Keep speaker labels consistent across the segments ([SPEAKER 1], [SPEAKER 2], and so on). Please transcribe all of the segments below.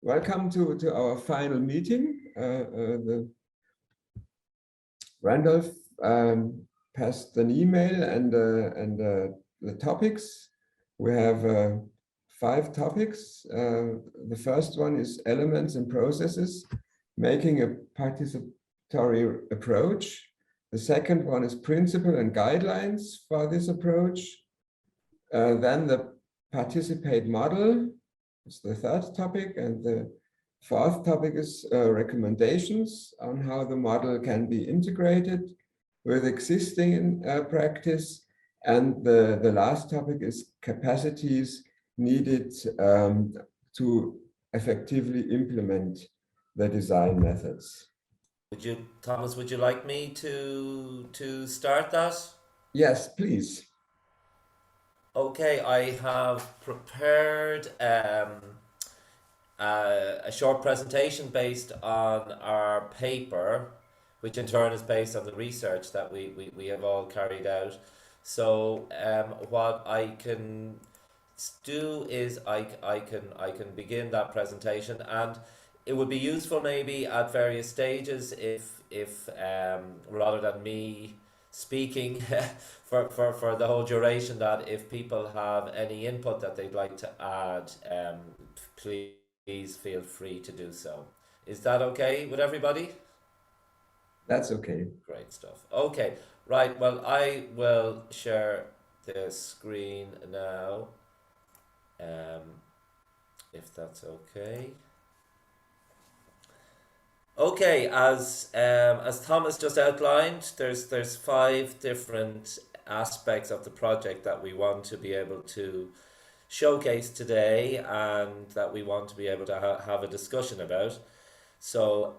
[SPEAKER 1] Welcome to our final meeting. Randolph passed an email and the topics. We have 5 topics. The first one is elements and processes, making a participatory approach. The second one is principle and guidelines for this approach. Then the participate model is the third topic, and the fourth topic is recommendations on how the model can be integrated with existing practice. And the last topic is capacities needed to effectively implement the design methods.
[SPEAKER 2] Thomas, would you like me to start that?
[SPEAKER 1] Yes, please.
[SPEAKER 2] Okay, I have prepared a short presentation based on our paper, which in turn is based on the research that we have all carried out. So what I can do is I can begin that presentation, and it would be useful maybe at various stages if rather than me speaking for the whole duration, that if people have any input that they'd like to add, please feel free to do so. Is that okay with everybody?
[SPEAKER 1] That's okay.
[SPEAKER 2] Great stuff. Okay, right. Well, I will share the screen now, if that's okay. Okay, as Thomas just outlined, there's 5 different aspects of the project that we want to be able to showcase today, and that we want to be able to have a discussion about. So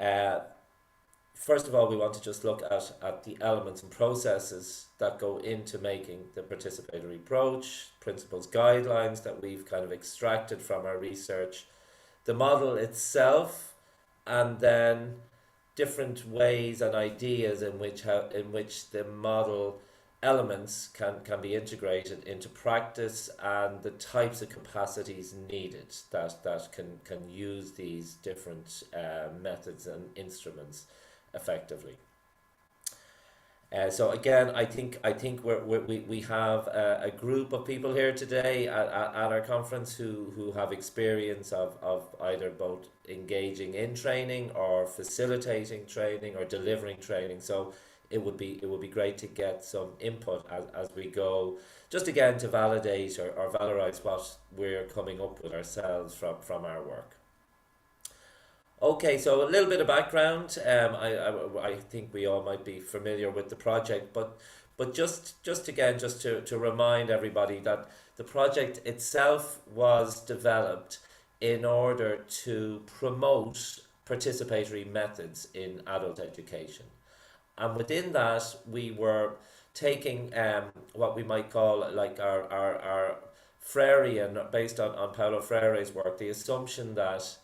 [SPEAKER 2] first of all, we want to just look at the elements and processes that go into making the participatory approach, principles, guidelines that we've kind of extracted from our research, the model itself, and then different ways and ideas in which the model elements can be integrated into practice, and the types of capacities needed that can use these different methods and instruments effectively. So again, I think we have a group of people here today at our conference who have experience of either both engaging in training or facilitating training or delivering training. So it would be great to get some input as we go, just again to validate or valorize what we're coming up with ourselves from our work. Okay, so a little bit of background. I think we all might be familiar with the project, but just again, just to remind everybody that the project itself was developed in order to promote participatory methods in adult education. And within that, we were taking what we might call like our Freirean, based on Paulo Freire's work, the assumption that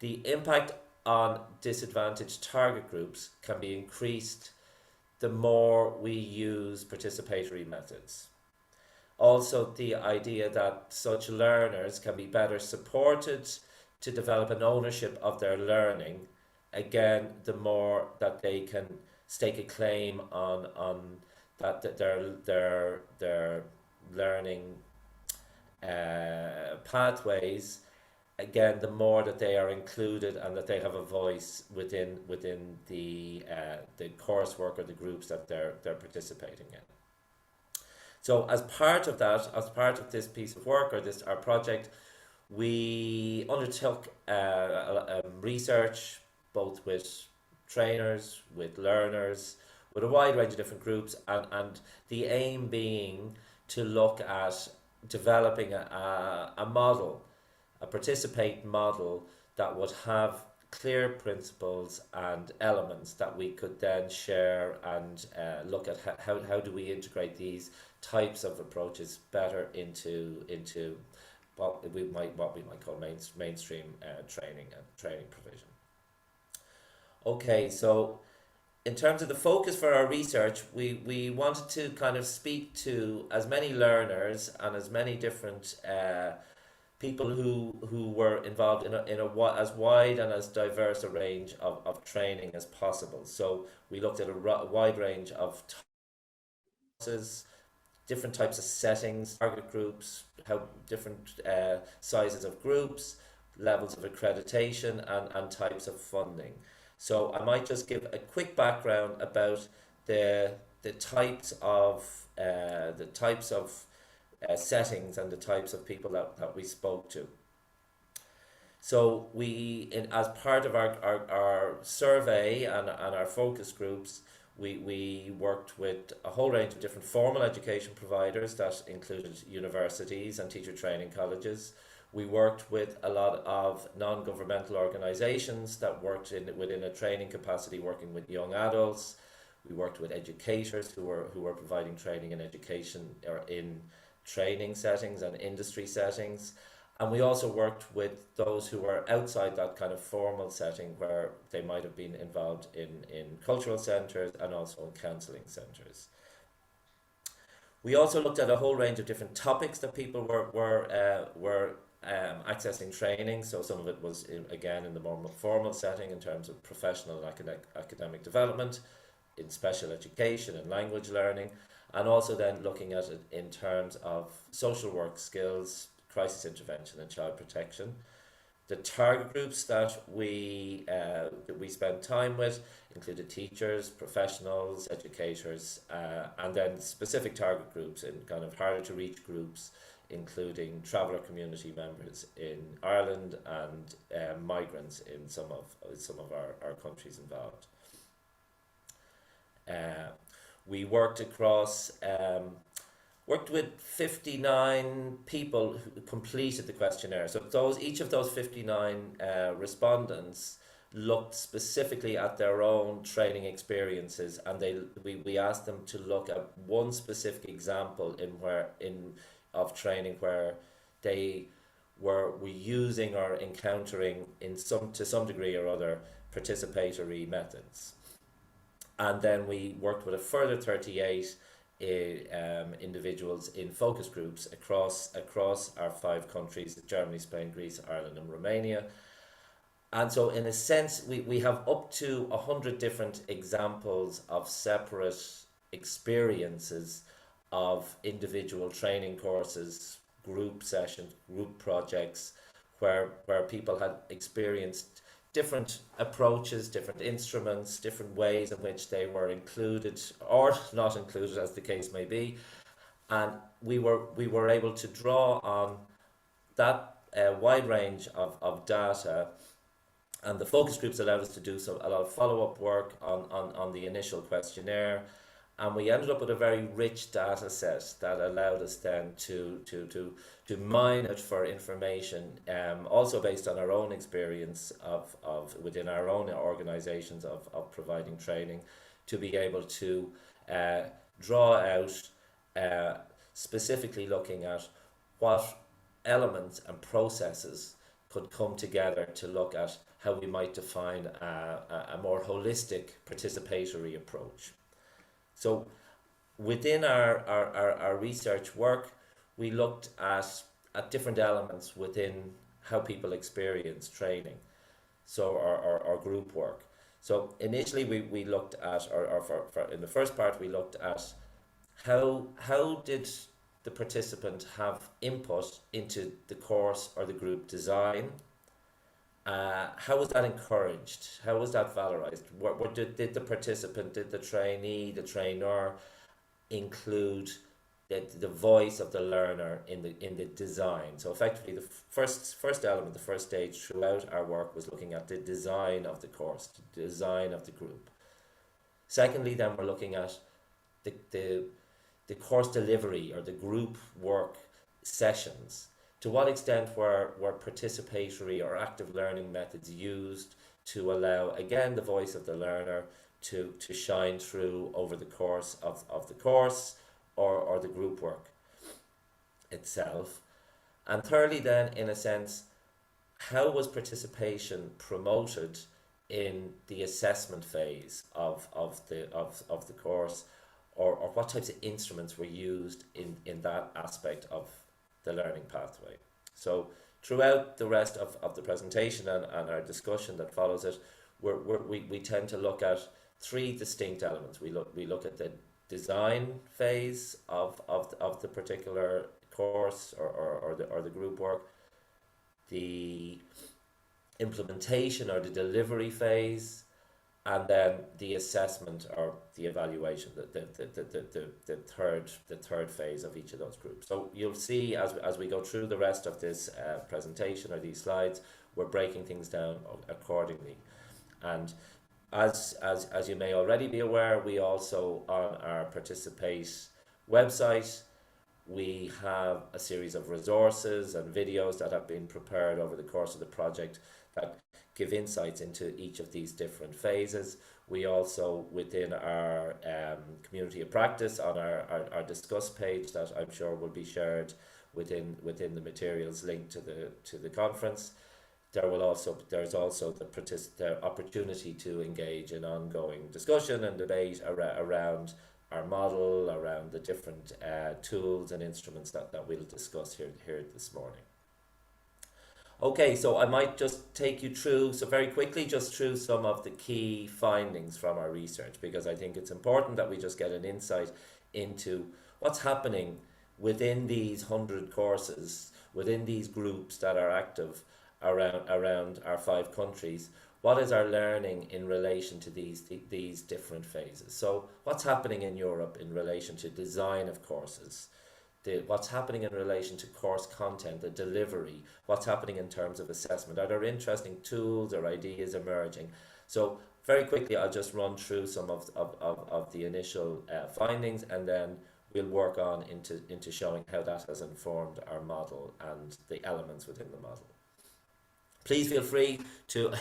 [SPEAKER 2] the impact on disadvantaged target groups can be increased the more we use participatory methods. Also, the idea that such learners can be better supported to develop an ownership of their learning, again, the more that they can stake a claim on that their learning pathways, again, the more that they are included and that they have a voice within the coursework or the groups that they're participating in. So as part of that, as part of this piece of work or our project, we undertook research both with trainers, with learners, with a wide range of different groups, and the aim being to look at developing a model, a participate model that would have clear principles and elements that we could then share and look at how do we integrate these types of approaches better into what we might call mainstream training and training provision. Okay, so in terms of the focus for our research, we wanted to kind of speak to as many learners and as many different people who were involved in as wide and as diverse a range of training as possible. So we looked at a wide range of courses, different types of settings, target groups, how different sizes of groups, levels of accreditation, and types of funding. So I might just give a quick background about the types of settings and the types of people that we spoke to. So as part of our survey and our focus groups, we worked with a whole range of different formal education providers that included universities and teacher training colleges. We worked with a lot of non-governmental organisations that worked within a training capacity, working with young adults. We worked with educators who were providing training in education or in training settings and industry settings. And we also worked with those who were outside that kind of formal setting, where they might have been involved in cultural centres and also in counselling centres. We also looked at a whole range of different topics that people were accessing training. So some of it was again in the more formal setting in terms of professional and academic development, in special education and language learning, and also then looking at it in terms of social work skills, crisis intervention and child protection. The target groups that we spent time with included teachers, professionals, educators, and then specific target groups in kind of harder to reach groups, including traveller community members in Ireland and migrants in some of our countries involved. We worked with 59 people who completed the questionnaire. So each of those 59 respondents looked specifically at their own training experiences, and we asked them to look at one specific example of training where they were using or encountering to some degree or other participatory methods. And then we worked with a further 38 individuals in focus groups across our 5 countries: Germany, Spain, Greece, Ireland and Romania. And so in a sense we have up to 100 different examples of separate experiences of individual training courses, group sessions, group projects, where people had experienced different approaches, different instruments, different ways in which they were included or not included, as the case may be. And we were able to draw on that wide range of data, and the focus groups allowed us to do a lot of follow-up work on the initial questionnaire, and we ended up with a very rich data set that allowed us then to mine it for information, also based on our own experience of within our own organisations of providing training, to be able to draw out specifically looking at what elements and processes could come together to look at how we might define a more holistic participatory approach. So within our research work, we looked at different elements within how people experience training, so our group work. So initially we looked at, in the first part, we looked at how did the participant have input into the course or the group design. How was that encouraged? How was that valorized? What did the participant, did the trainee, the trainer include the voice of the learner in the design? So effectively, the first element, the first stage throughout our work was looking at the design of the course, the design of the group. Secondly, then we're looking at the course delivery or the group work sessions. To what extent were participatory or active learning methods used to allow, again, the voice of the learner to shine through over the course of the course or the group work itself? And thirdly then, in a sense, how was participation promoted in the assessment phase of the course, or what types of instruments were used in that aspect of the learning pathway? So Throughout the rest of the presentation and our discussion that follows it, we tend to look at three distinct elements. We look at the design phase of the particular course or the group work, the implementation or the delivery phase, and then the assessment or the evaluation, the third phase of each of those groups. So you'll see as we go through the rest of this presentation or these slides, we're breaking things down accordingly. And as you may already be aware, we also, on our Participate website, we have a series of resources and videos that have been prepared over the course of the project that give insights into each of these different phases. We also, within our community of practice, on our discuss page that I'm sure will be shared within the materials linked to the conference, there's also the opportunity to engage in ongoing discussion and debate around our model, around the different tools and instruments that we'll discuss here this morning. Okay, so I might just take you through, so very quickly, just through some of the key findings from our research, because I think it's important that we just get an insight into what's happening within these 100 courses, within these groups that are active around our 5 countries. What is our learning in relation to these different phases? So what's happening in Europe in relation to design of courses? What's happening in relation to course content, the delivery? What's happening in terms of assessment? Are there interesting tools or ideas emerging? So very quickly, I'll just run through some of the initial findings, and then we'll work on into showing how that has informed our model and the elements within the model. Please feel free to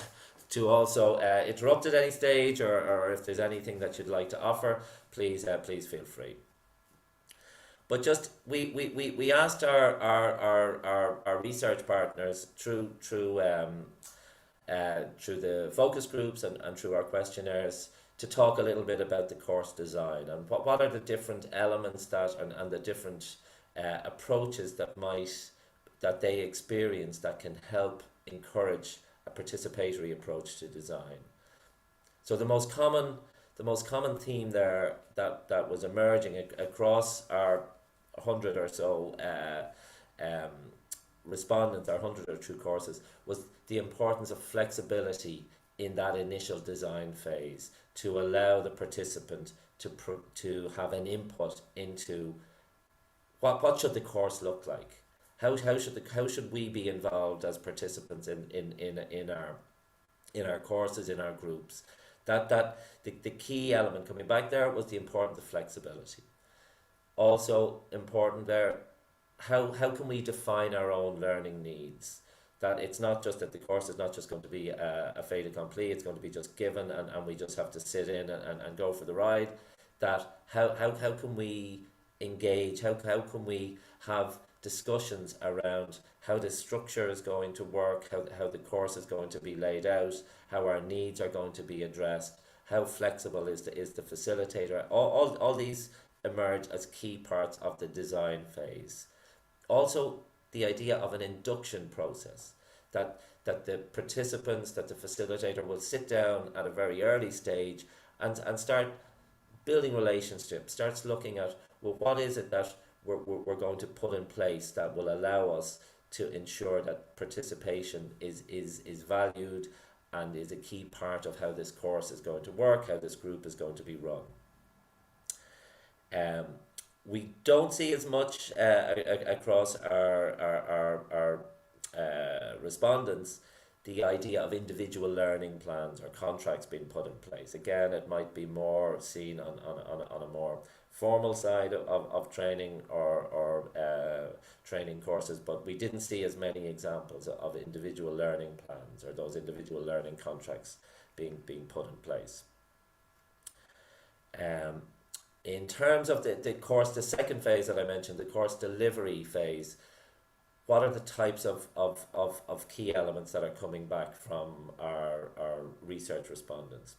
[SPEAKER 2] also interrupt at any stage, or if there's anything that you'd like to offer, please feel free. But just we asked our research partners through the focus groups and through our questionnaires to talk a little bit about the course design and what are the different elements and the different approaches that they experience that can help encourage a participatory approach to design. So the most common theme there that was emerging across our 100 or so respondents, our 100 or 2 courses, was the importance of flexibility in that initial design phase to allow the participant to have an input into what should the course look like. How should we be involved as participants in our courses, in our groups? The key element coming back there was the importance of flexibility. Also important there, how can we define our own learning needs? That it's not just that the course is not just going to be a fait accompli, it's going to be just given and we just have to sit in and go for the ride. That how can we engage, how can we have discussions around how the structure is going to work, how the course is going to be laid out, how our needs are going to be addressed, how flexible is the facilitator. All these emerge as key parts of the design phase. Also, the idea of an induction process, that the participants, that the facilitator will sit down at a very early stage and start building relationships, starts looking at, well, what is it that we're going to put in place that will allow us to ensure that participation is valued and is a key part of how this course is going to work, how this group is going to be run. We don't see as much across our respondents the idea of individual learning plans or contracts being put in place. Again, it might be more seen on a more formal side of training or training courses, but we didn't see as many examples of individual learning plans or those individual learning contracts being put in place. In terms of the course, the second phase that I mentioned, the course delivery phase, what are the types of key elements that are coming back from our research respondents?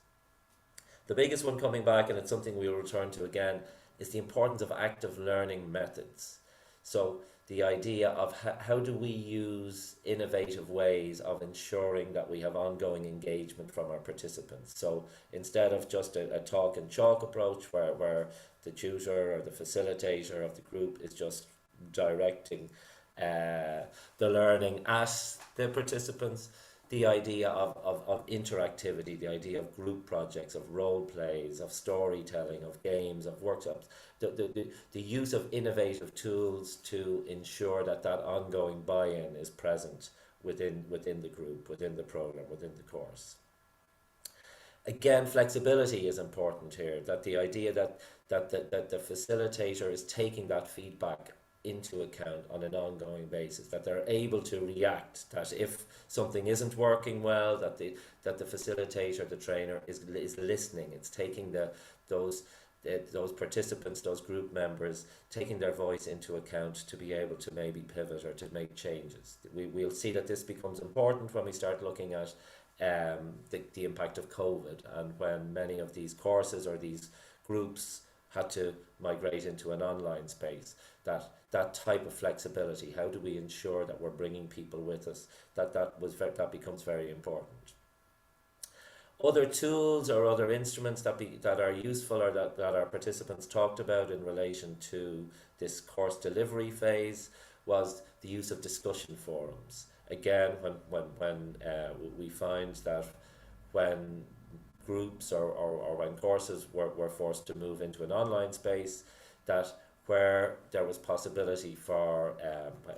[SPEAKER 2] The biggest one coming back, and it's something we'll return to again, is the importance of active learning methods. So the idea of how do we use innovative ways of ensuring that we have ongoing engagement from our participants. So instead of just a talk and chalk approach where the tutor or the facilitator of the group is just directing the learning at the participants, the idea of interactivity, the idea of group projects, of role plays, of storytelling, of games, of workshops, the use of innovative tools to ensure that that ongoing buy-in is present within the group, within the program, within the course. Again, flexibility is important here, that the idea that the facilitator is taking that feedback into account on an ongoing basis, that they're able to react, that if something isn't working well, that the facilitator, the trainer is listening, it's taking those participants, those group members, taking their voice into account to be able to maybe pivot or to make changes. We'll see that this becomes important when we start looking at the impact of COVID, and when many of these courses or these groups had to migrate into an online space, that type of flexibility, how do we ensure that we're bringing people with us, that becomes very important. Other tools or other instruments that are useful or that our participants talked about in relation to this course delivery phase was the use of discussion forums. Again, when we find that when groups or when courses were forced to move into an online space, that where there was possibility for,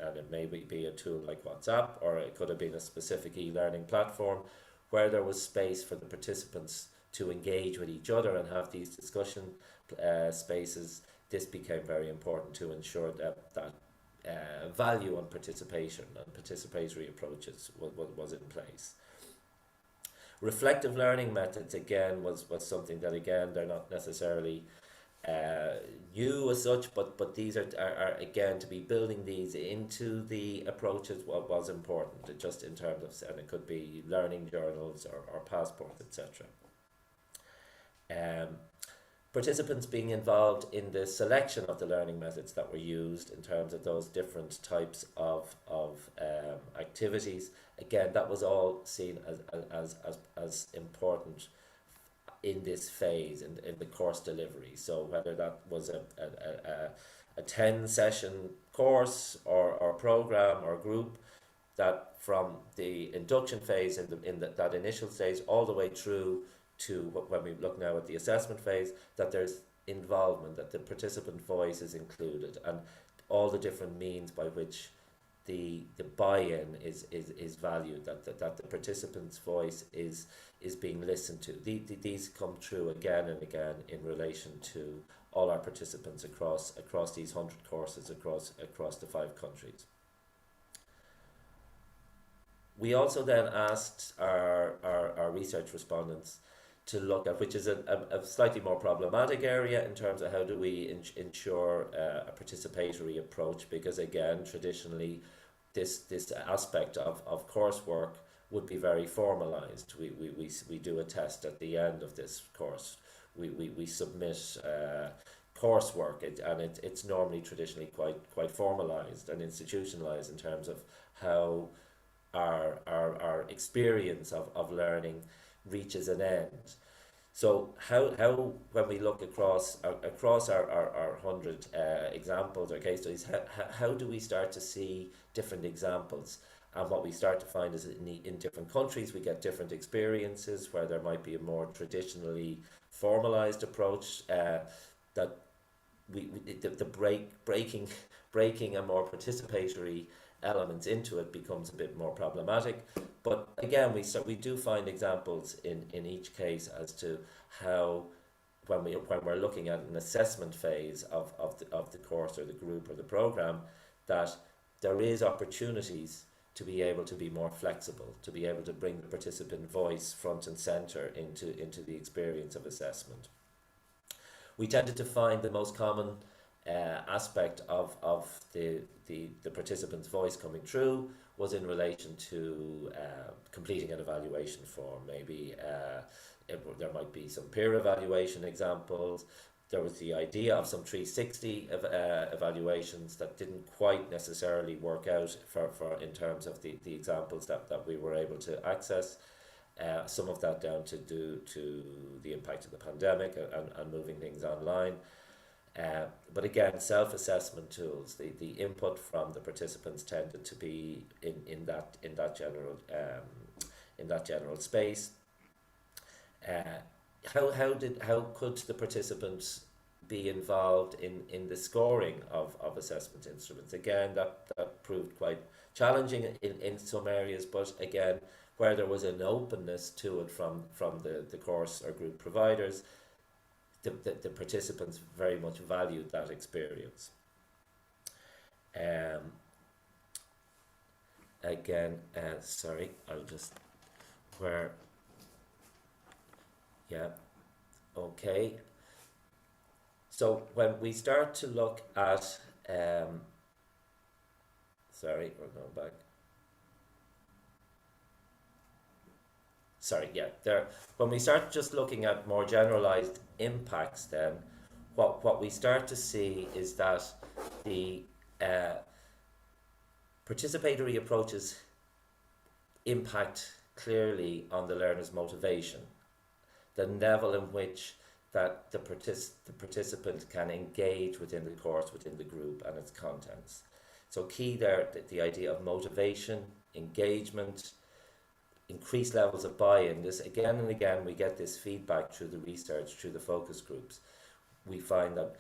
[SPEAKER 2] and it may be a tool like WhatsApp, or it could have been a specific e-learning platform, where there was space for the participants to engage with each other and have these discussion spaces, this became very important to ensure that value on participation and participatory approaches was in place. Reflective learning methods, again, was something that, again, they're not necessarily new as such, but these are again, to be building these into the approaches was important, just in terms of, and it could be learning journals or passports, etc. Participants being involved in the selection of the learning methods that were used in terms of those different types of activities, again, that was all seen as important in this phase, in the course delivery. So whether that was a 10 session course or program or group, that from the induction phase in that initial stage all the way through to when we look now at the assessment phase, that there's involvement, that the participant voice is included, and all the different means by which the buy-in is valued, that the participant's voice is being listened to. These come true again and again in relation to all our participants across these 100 courses across the 5 countries. We also then asked our research respondents to look at, which is a slightly more problematic area in terms of how do we ensure a participatory approach, because again, traditionally this aspect of coursework would be very formalized. We do a test at the end of this course. We submit coursework, and it's normally traditionally quite formalized and institutionalized in terms of how our experience of learning reaches an end. So how when we look across our 100 examples or case studies, how do we start to see different examples? And what we start to find is in different countries we get different experiences, where there might be a more traditionally formalized approach, that breaking a more participatory elements into it becomes a bit more problematic. But again, we do find examples in each case as to how when we're looking at an assessment phase of the course or the group or the program, that there is opportunities to be able to be more flexible, to be able to bring the participant voice front and center into the experience of assessment. We tended to find the most common aspect of the participant's voice coming through was in relation to completing an evaluation form. Maybe there might be some peer evaluation examples. there was the idea of some 360 evaluations that didn't quite necessarily work out for in terms of the examples that we were able to access. Some of that down to the impact of the pandemic and moving things online. But again, self-assessment tools, the input from the participants tended to be in that general space. How could the participants be involved in the scoring of assessment instruments? Again, that proved quite challenging in some areas, but again, where there was an openness to it from the course or group providers, the participants very much valued that experience. Again, sorry, I'll just, where, yeah, okay. So when we start to look at, sorry, we're going back. Sorry, yeah, there. When we start just looking at more generalized impacts, then what we start to see is that the participatory approaches impact clearly on the learner's motivation, the level in which that the participant can engage within the course, within the group and its contents. So key there, the idea of motivation, engagement, increased levels of buy-in. This again and again, we get this feedback through the research, through the focus groups. We find that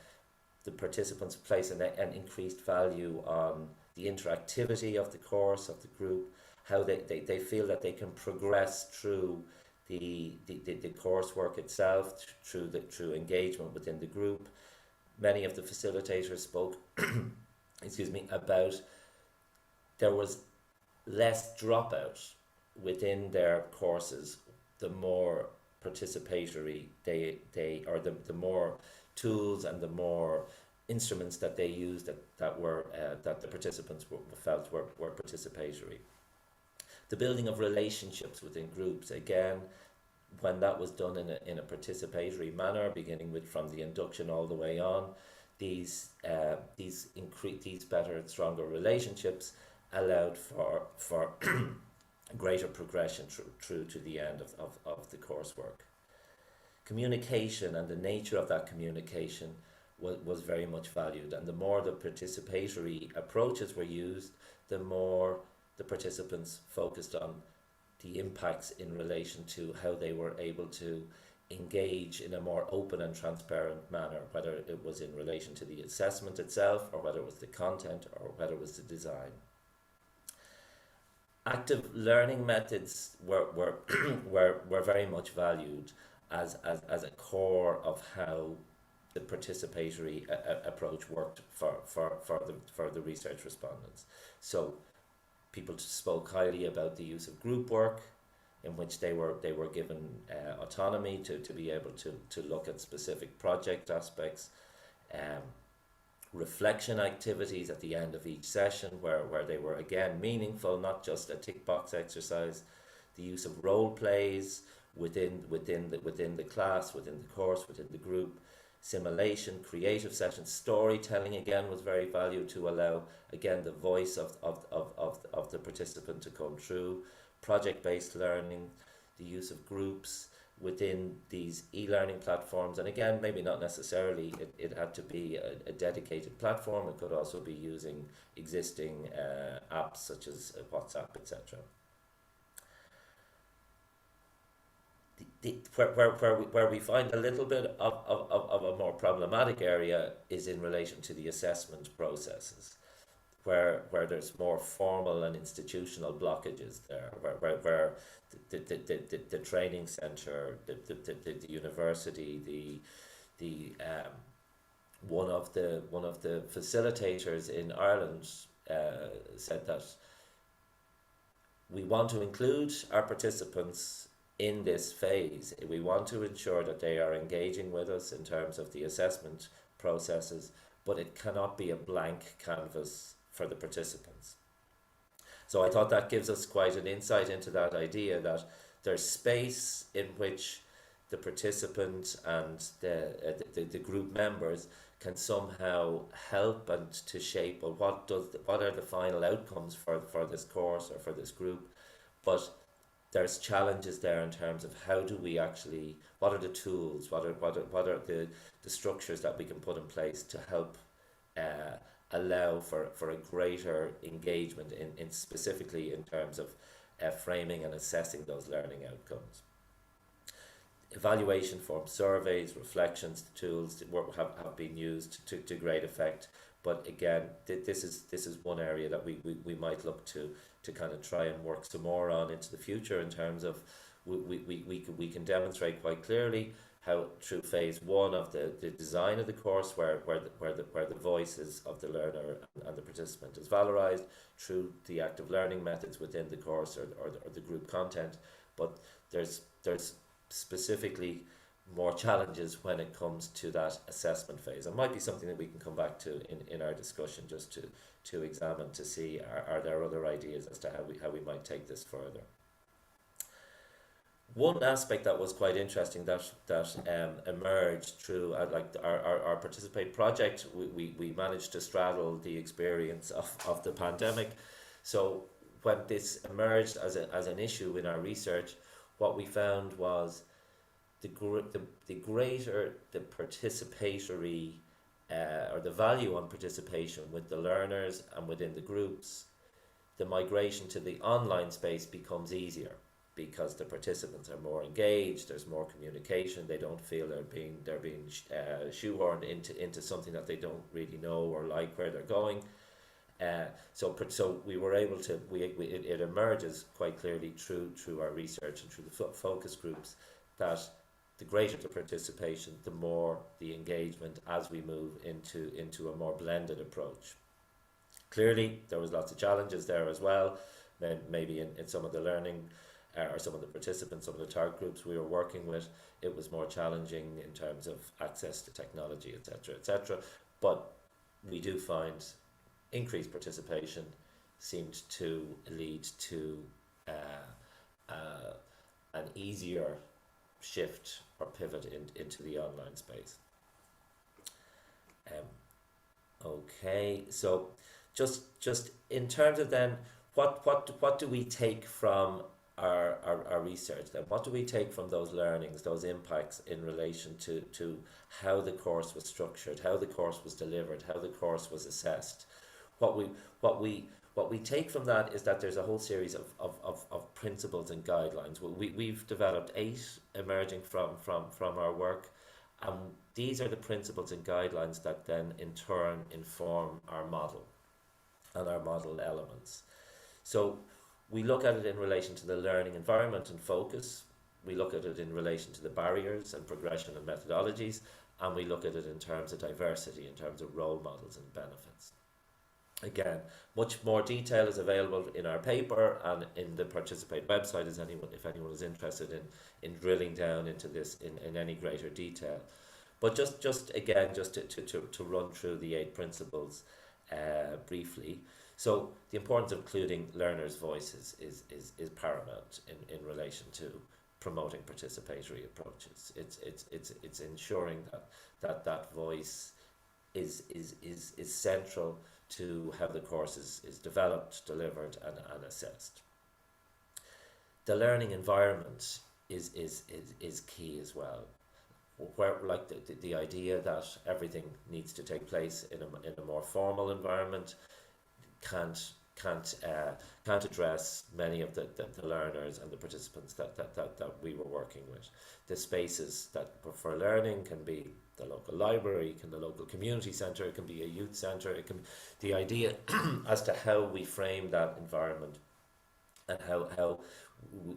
[SPEAKER 2] the participants place an increased value on the interactivity of the course, of the group, how they feel that they can progress through the coursework itself, through engagement within the group. Many of the facilitators spoke excuse me, about there was less dropout within their courses the more participatory they or the more tools and the more instruments that they used that the participants felt were participatory. The building of relationships within groups, again, when that was done in a participatory manner, beginning with from the induction all the way on, these better and stronger relationships allowed for greater progression through to the end of the coursework. Communication and the nature of that communication was very much valued, and the more the participatory approaches were used, the more the participants focused on the impacts in relation to how they were able to engage in a more open and transparent manner, whether it was in relation to the assessment itself, or whether it was the content, or whether it was the design. Active learning methods were very much valued as a core of how the participatory approach worked for the research respondents. So people spoke highly about the use of group work, in which they were given autonomy to be able to look at specific project aspects. Reflection activities at the end of each session where they were again meaningful, not just a tick box exercise. The use of role plays within the class, within the course, within the group. Simulation, creative sessions, storytelling again was very valued to allow again the voice of the participant to come through. Project-based learning, the use of groups within these e-learning platforms, and again, maybe not necessarily it had to be a dedicated platform. It could also be using existing apps such as WhatsApp, etc. Where we find a little bit of a more problematic area is in relation to the assessment processes, where there's more formal and institutional blockages there, where the training centre, the university, one of the facilitators in Ireland said that we want to include our participants in this phase. We want to ensure that they are engaging with us in terms of the assessment processes, but it cannot be a blank canvas for the participants. So I thought that gives us quite an insight into that idea that there's space in which the participant and the group members can somehow help and to shape, well, what are the final outcomes for this course or for this group. But there's challenges there in terms of how do we actually, what are the tools, what are the structures that we can put in place to help allow for a greater engagement in specifically in terms of framing and assessing those learning outcomes. Evaluation form surveys, reflections, tools have been used to great effect. But again, this is one area that we might look to kind of try and work some more on into the future in terms of we can demonstrate quite clearly how through phase one of the design of the course where the voices of the learner and the participant is valorized through the active learning methods within the course or the group content. But there's specifically more challenges when it comes to that assessment phase. It might be something that we can come back to in our discussion, just to examine to see are there other ideas as to how we might take this further. One aspect that was quite interesting that emerged through like our Participate project, we managed to straddle the experience of the pandemic. So when this emerged as an issue in our research, what we found was the greater the participatory or the value on participation with the learners and within the groups, the migration to the online space becomes easier because the participants are more engaged, there's more communication, they don't feel they're being shoehorned into something that they don't really know or like where they're going. So we were able to, it emerges quite clearly through our research and through the focus groups that the greater the participation, the more the engagement as we move into a more blended approach. Clearly, there was lots of challenges there as well, maybe in some of the learning or some of the participants, some of the target groups we were working with, it was more challenging in terms of access to technology, etc., etc. But we do find increased participation seemed to lead to an easier shift or pivot into the online space. Okay, so just in terms of then, what do we take from our research then? What do we take from those learnings, those impacts in relation to how the course was structured, how the course was delivered, how the course was assessed? What we take from that is that there's a whole series of principles and guidelines. We've developed 8 emerging from our work, and these are the principles and guidelines that then in turn inform our model and our model elements. So we look at it in relation to the learning environment and focus, we look at it in relation to the barriers and progression and methodologies, and we look at it in terms of diversity, in terms of role models and benefits. Again, much more detail is available in our paper and in the Participate website if anyone is interested in drilling down into this in any greater detail. But just to run through the 8 principles briefly. So the importance of including learners' voices is paramount in relation to promoting participatory approaches. It's ensuring that voice is central to how the course is developed, delivered, and assessed. The learning environment is key as well. Where like the idea that everything needs to take place in a more formal environment can't address many of the learners and the participants that we were working with. The spaces that for learning can be the local library, can the local community centre, it can be a youth centre, it can the idea as to how we frame that environment and how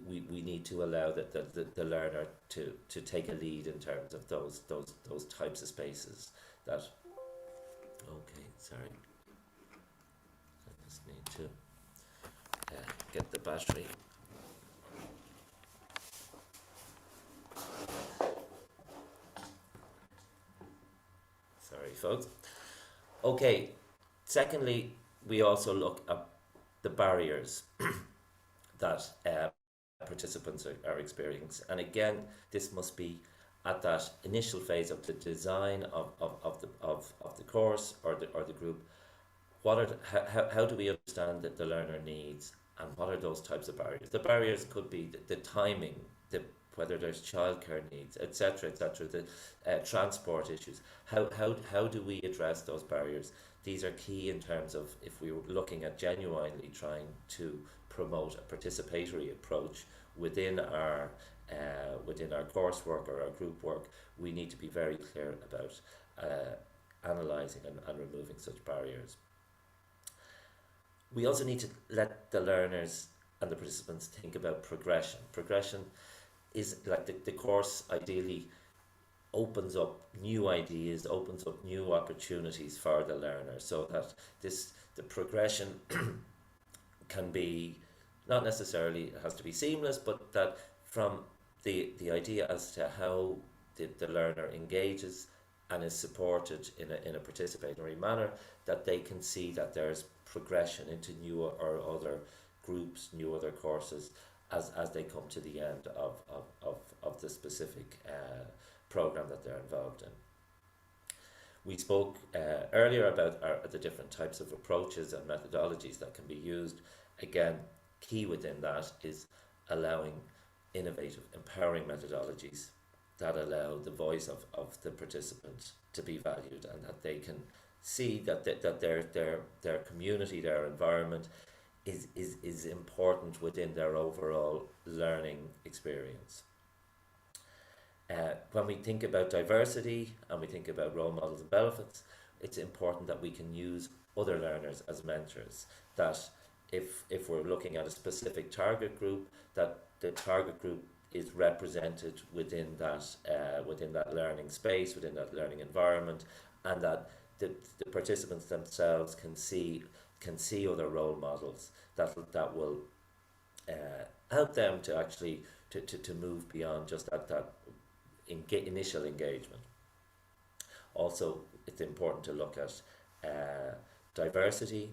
[SPEAKER 2] we need to allow the learner to take a lead in terms of those types of spaces that sorry, I just need to get the battery. Sorry folks. Okay, secondly, we also look at the barriers that participants are experiencing. And again, this must be at that initial phase of the design of the course or the group. How do we understand that the learner needs, and what are those types of barriers? The barriers could be the timing, whether there's childcare needs, etc., the transport issues. How do we address those barriers? These are key in terms of if we were looking at genuinely trying to promote a participatory approach within our coursework or our group work. We need to be very clear about analysing and removing such barriers. We also need to let the learners and the participants think about progression. Progression is like the course ideally opens up new ideas, opens up new opportunities for the learner, so that the progression can be, not necessarily it has to be seamless, but that from the idea as to how the learner engages and is supported in a participatory manner, that they can see that there's progression into new or other groups, new other courses as they come to the end of the specific program that they're involved in. We spoke earlier about the different types of approaches and methodologies that can be used. Again, key within that is allowing innovative, empowering methodologies that allow the voice of the participant to be valued, and that they can see that their community, their environment is important within their overall learning experience. When we think about diversity and we think about role models and benefits, it's important that we can use other learners as mentors. That if we're looking at a specific target group, that the target group is represented within that learning space, within that learning environment, and that the participants themselves can see other role models that will help them to actually to move beyond just that initial engagement. Also, it's important to look at diversity,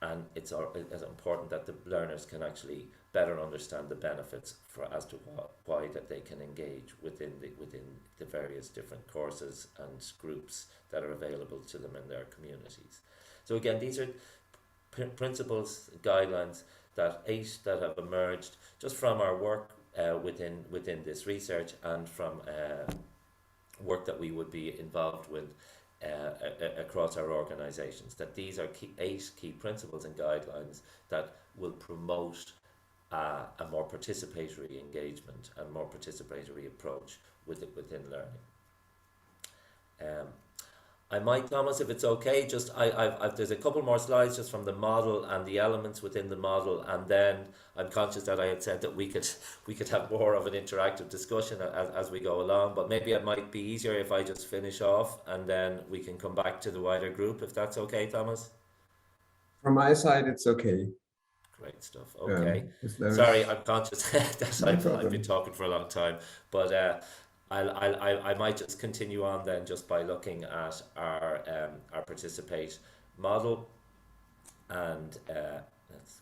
[SPEAKER 2] and it's important that the learners can actually better understand the benefits as to why that they can engage within the various different courses and groups that are available to them in their communities. So again, these are principles, guidelines that have emerged just from our work within this research, and from work that we would be involved with across our organisations. That these are 8 key principles and guidelines that will promote a more participatory engagement and more participatory approach within learning. I might, Thomas, if it's okay, just I've there's a couple more slides just from the model and the elements within the model, and then I'm conscious that I had said that we could have more of an interactive discussion as we go along, but maybe it might be easier if I just finish off and then we can come back to the wider group, if that's okay, Thomas.
[SPEAKER 1] From my side, it's okay.
[SPEAKER 2] Great stuff. Okay.
[SPEAKER 1] Yeah,
[SPEAKER 2] sorry, I'm conscious that
[SPEAKER 1] no
[SPEAKER 2] I've been talking for a long time, but I might just continue on then, just by looking at our participate model, and that's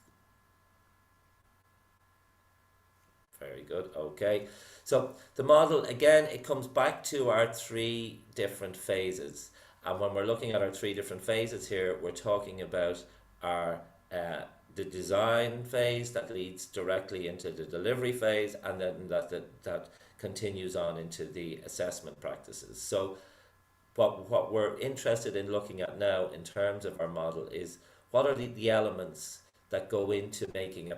[SPEAKER 2] very good. Okay, so the model, again, it comes back to our 3 different phases, and when we're looking at our 3 different phases here, we're talking about our the design phase that leads directly into the delivery phase, and then that continues on into the assessment practices. So what we're interested in looking at now in terms of our model is what are the elements that go into making a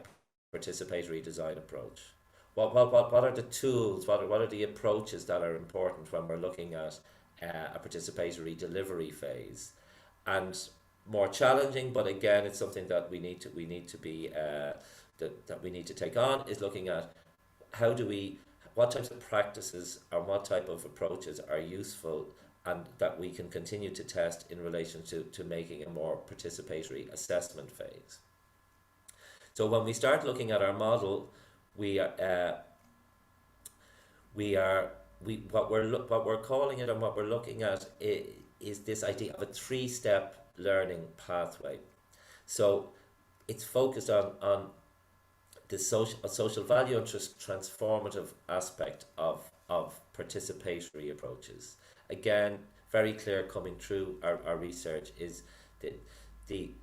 [SPEAKER 2] participatory design approach. What are the tools, what are the approaches that are important when we're looking at a participatory delivery phase. And more challenging, but again, it's something that we need to be that we need to take on, is looking at what types of practices and what type of approaches are useful and that we can continue to test in relation to making a more participatory assessment phase. So when we start looking at our model, what we're calling it, and what we're looking at is this idea of a 3-step learning pathway. So it's focused on the social value and transformative aspect of participatory approaches. Again, very clear coming through our research is the,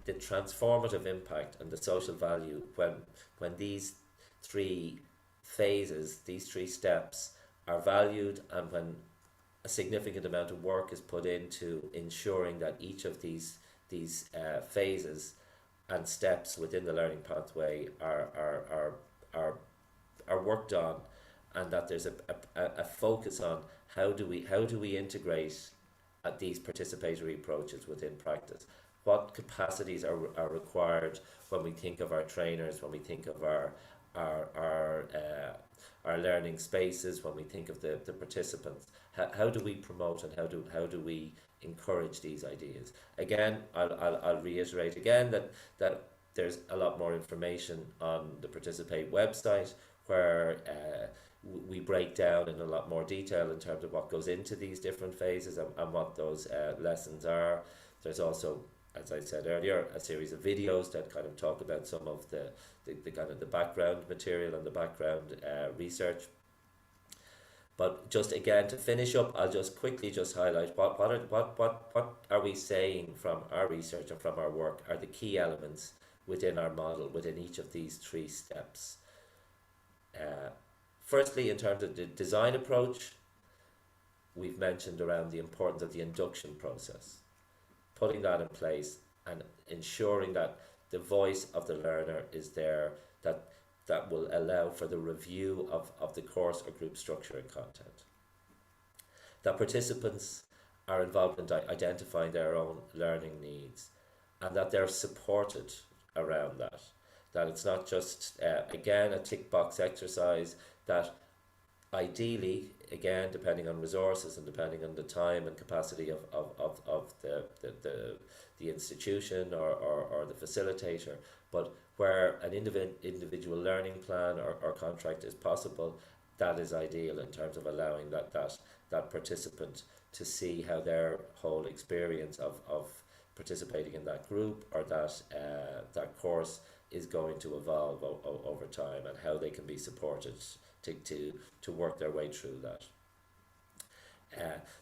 [SPEAKER 2] the transformative impact and the social value when these three phases, these three steps are valued, and when a significant amount of work is put into ensuring that each of these phases and steps within the learning pathway are worked on, and that there's a focus on how do we integrate these participatory approaches within practice. What capacities are required when we think of our trainers, when we think of our learning spaces, when we think of the participants. How do we promote and how do we encourage these ideas? Again, I'll reiterate again that there's a lot more information on the Participate website, where we break down in a lot more detail in terms of what goes into these different phases and what those lessons are. There's also, as I said earlier, a series of videos that kind of talk about some of the kind of the background material and the background research. But just again, to finish up, I'll just quickly just highlight what are we saying from our research and from our work are the key elements within our model, within each of these three steps. Firstly, in terms of the design approach, we've mentioned around the importance of the induction process, putting that in place and ensuring that the voice of the learner is there, that will allow for the review of the course or group structure and content. That participants are involved in identifying their own learning needs, and that they're supported around that. That it's not just, again, a tick box exercise, that ideally, again, depending on resources and depending on the time and capacity of the institution or the facilitator, but where an individual learning plan or contract is possible, that is ideal in terms of allowing that participant to see how their whole experience of participating in that group or that course is going to evolve over time, and how they can be supported to work their way through that.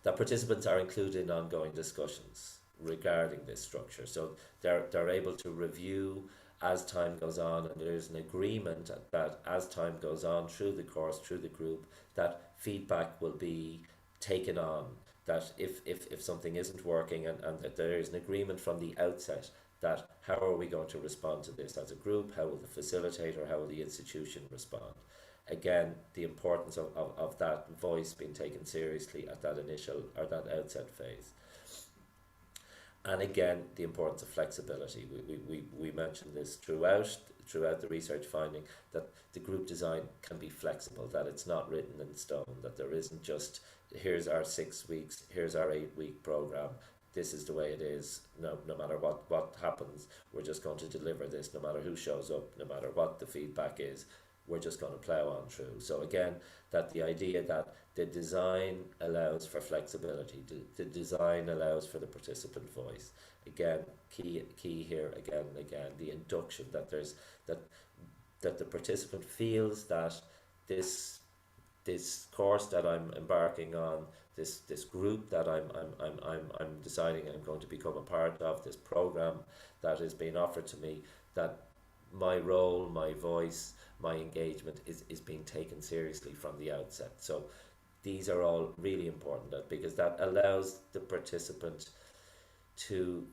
[SPEAKER 2] That participants are included in ongoing discussions regarding this structure, so they're able to review as time goes on, and there's an agreement that as time goes on through the course, through the group, that feedback will be taken on, that if something isn't working, and that there is an agreement from the outset that how are we going to respond to this as a group, how will the facilitator, how will the institution respond. Again, the importance of that voice being taken seriously at that initial or that outset phase. And again, the importance of flexibility. We mentioned this throughout the research finding, that the group design can be flexible, that it's not written in stone, that there isn't just here's our 6 weeks, here's our 8-week program, this is the way it is, no matter what happens, we're just going to deliver this, no matter who shows up, no matter what the feedback is, we're just going to plow on through. So again, that the idea that the design allows for flexibility, the design allows for the participant voice. Again, key here again and again, the induction, that there's that the participant feels that this course that I'm embarking on, this group that I'm deciding I'm going to become a part of, this program that is being offered to me, that my role, my voice, my engagement is being taken seriously from the outset. So these are all really important, because that allows the participant to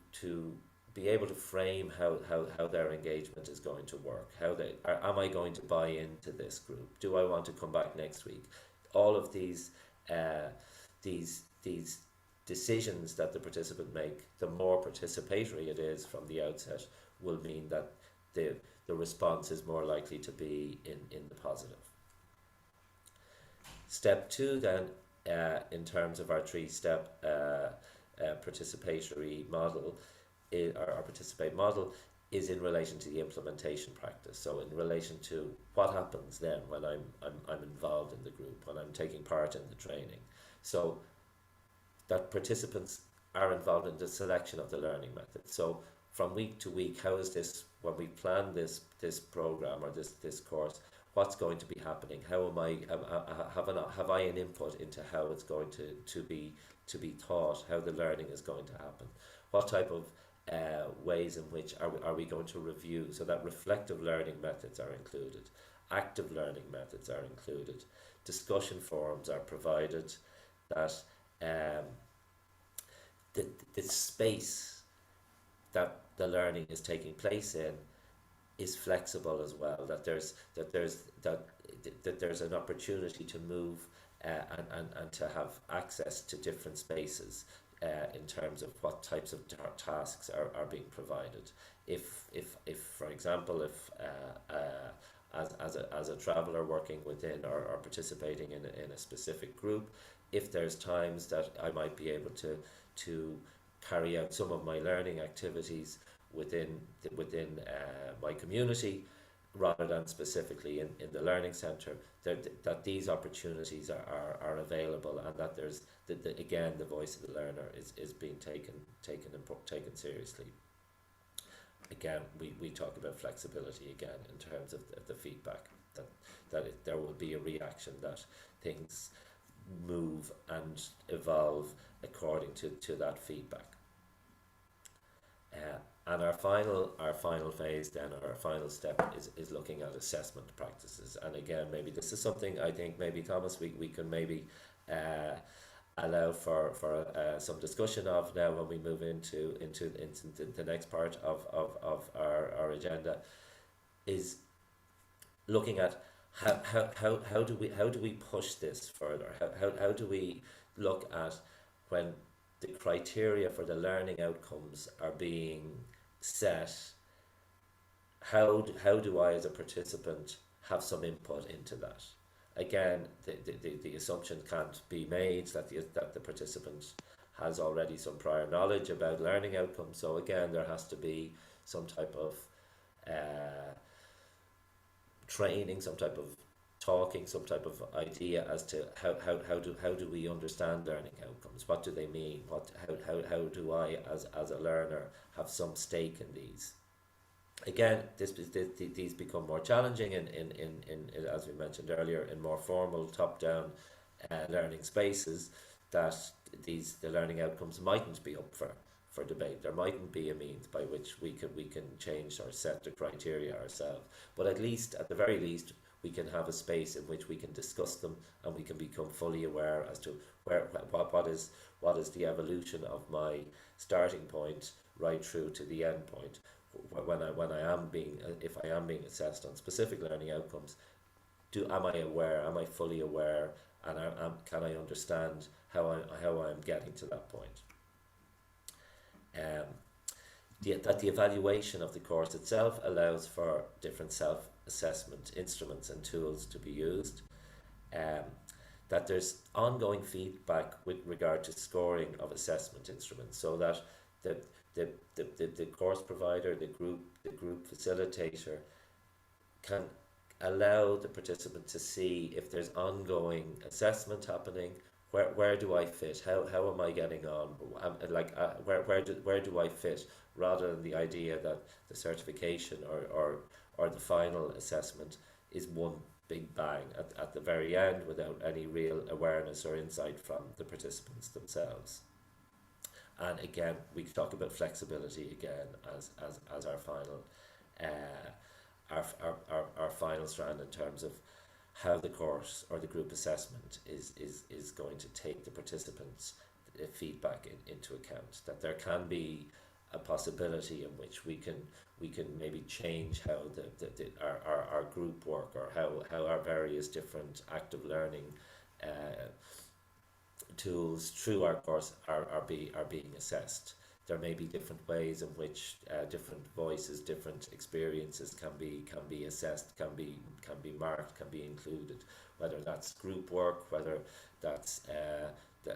[SPEAKER 2] be able to frame how their engagement is going to work. Am I going to buy into this group? Do I want to come back next week? All of these decisions that the participant make, the more participatory it is from the outset, will mean that the response is more likely to be in the positive. Step 2 then, in terms of our 3-step participatory model, our participate model, is in relation to the implementation practice. So in relation to what happens then when I'm involved in the group, when I'm taking part in the training. So that participants are involved in the selection of the learning method. So from week to week, how is this when we plan this program or this course, what's going to be happening? How am I have I an input into how it's going to be taught, how the learning is going to happen? What type of ways in which are we going to review? So that reflective learning methods are included, active learning methods are included, discussion forums are provided, that the space that the learning is taking place in is flexible as well, that there's an opportunity to move and to have access to different spaces in terms of what types of tasks are being provided. If for example, if as a traveller working within or participating in a specific group, if there's times that I might be able to carry out some of my learning activities within my community rather than specifically in the learning centre, that these opportunities are available, and that there's again the voice of the learner is being taken seriously. Again, we talk about flexibility again in terms of the feedback, that there will be a reaction, that things move and evolve according to that feedback. And our final phase then, or our final step, is looking at assessment practices. And again, maybe this is something I think maybe Thomas we can maybe allow for some discussion of now when we move into the next part of our agenda, is looking at how do we push this further? How do we look at when the criteria for the learning outcomes are being set? How do I as a participant have some input into that? Again, the assumption can't be made that the participant has already some prior knowledge about learning outcomes. So again, there has to be some type of training, some type of talking, some type of idea as to how do we understand learning outcomes? What do they mean? How do I as a learner have some stake in these? Again, these become more challenging in as we mentioned earlier, in more formal top-down learning spaces, that the learning outcomes mightn't be up for debate. There mightn't be a means by which we can change or set the criteria ourselves. But at the very least, we can have a space in which we can discuss them, and we can become fully aware as to what is the evolution of my starting point right through to the end point. If I am being assessed on specific learning outcomes, am I fully aware, and can I understand how I'm getting to that point? That the evaluation of the course itself allows for different self-assessment instruments and tools to be used. That there's ongoing feedback with regard to scoring of assessment instruments, so that the course provider, the group facilitator, can allow the participant to see if there's ongoing assessment happening. Where do I fit? How am I getting on? Where do I fit? Rather than the idea that the certification or the final assessment is one big bang at the very end without any real awareness or insight from the participants themselves. And again, we talk about flexibility again as our final our final strand in terms of how the course or the group assessment is going to take the participants' feedback into account. That there can be a possibility in which we can maybe change how our group work, or how our various different active learning tools through our course are being assessed. There may be different ways in which different voices, different experiences can be assessed, can be marked, can be included. Whether that's group work, whether that's a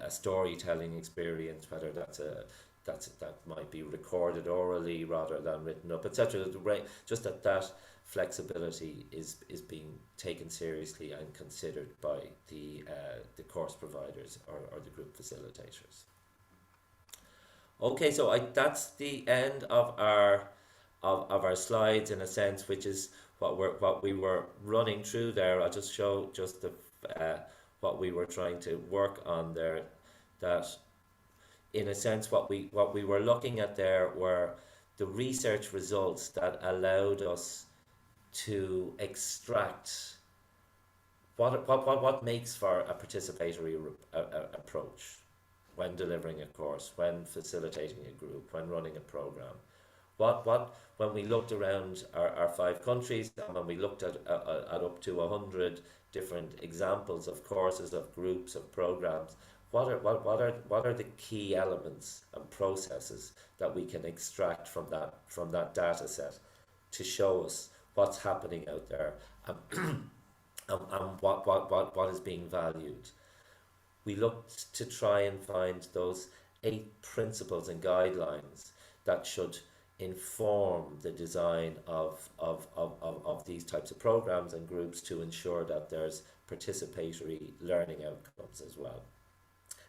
[SPEAKER 2] storytelling experience, whether that might be recorded orally rather than written up, etc. Just that flexibility is being taken seriously and considered by the course providers or the group facilitators. Okay, so that's the end of our of our slides in a sense, which is what we were running through there. I'll just show just the what we were trying to work on there. That in a sense what we were looking at there were the research results that allowed us to extract what makes for a participatory approach when delivering a course, when facilitating a group, when running a program. What when we looked around our 5 countries, and when we looked at up to 100 different examples of courses, of groups, of programs, what are the key elements and processes that we can extract from that data set to show us what's happening out there, and what is being valued. We looked to try and find those 8 principles and guidelines that should inform the design of these types of programs and groups to ensure that there's participatory learning outcomes as well.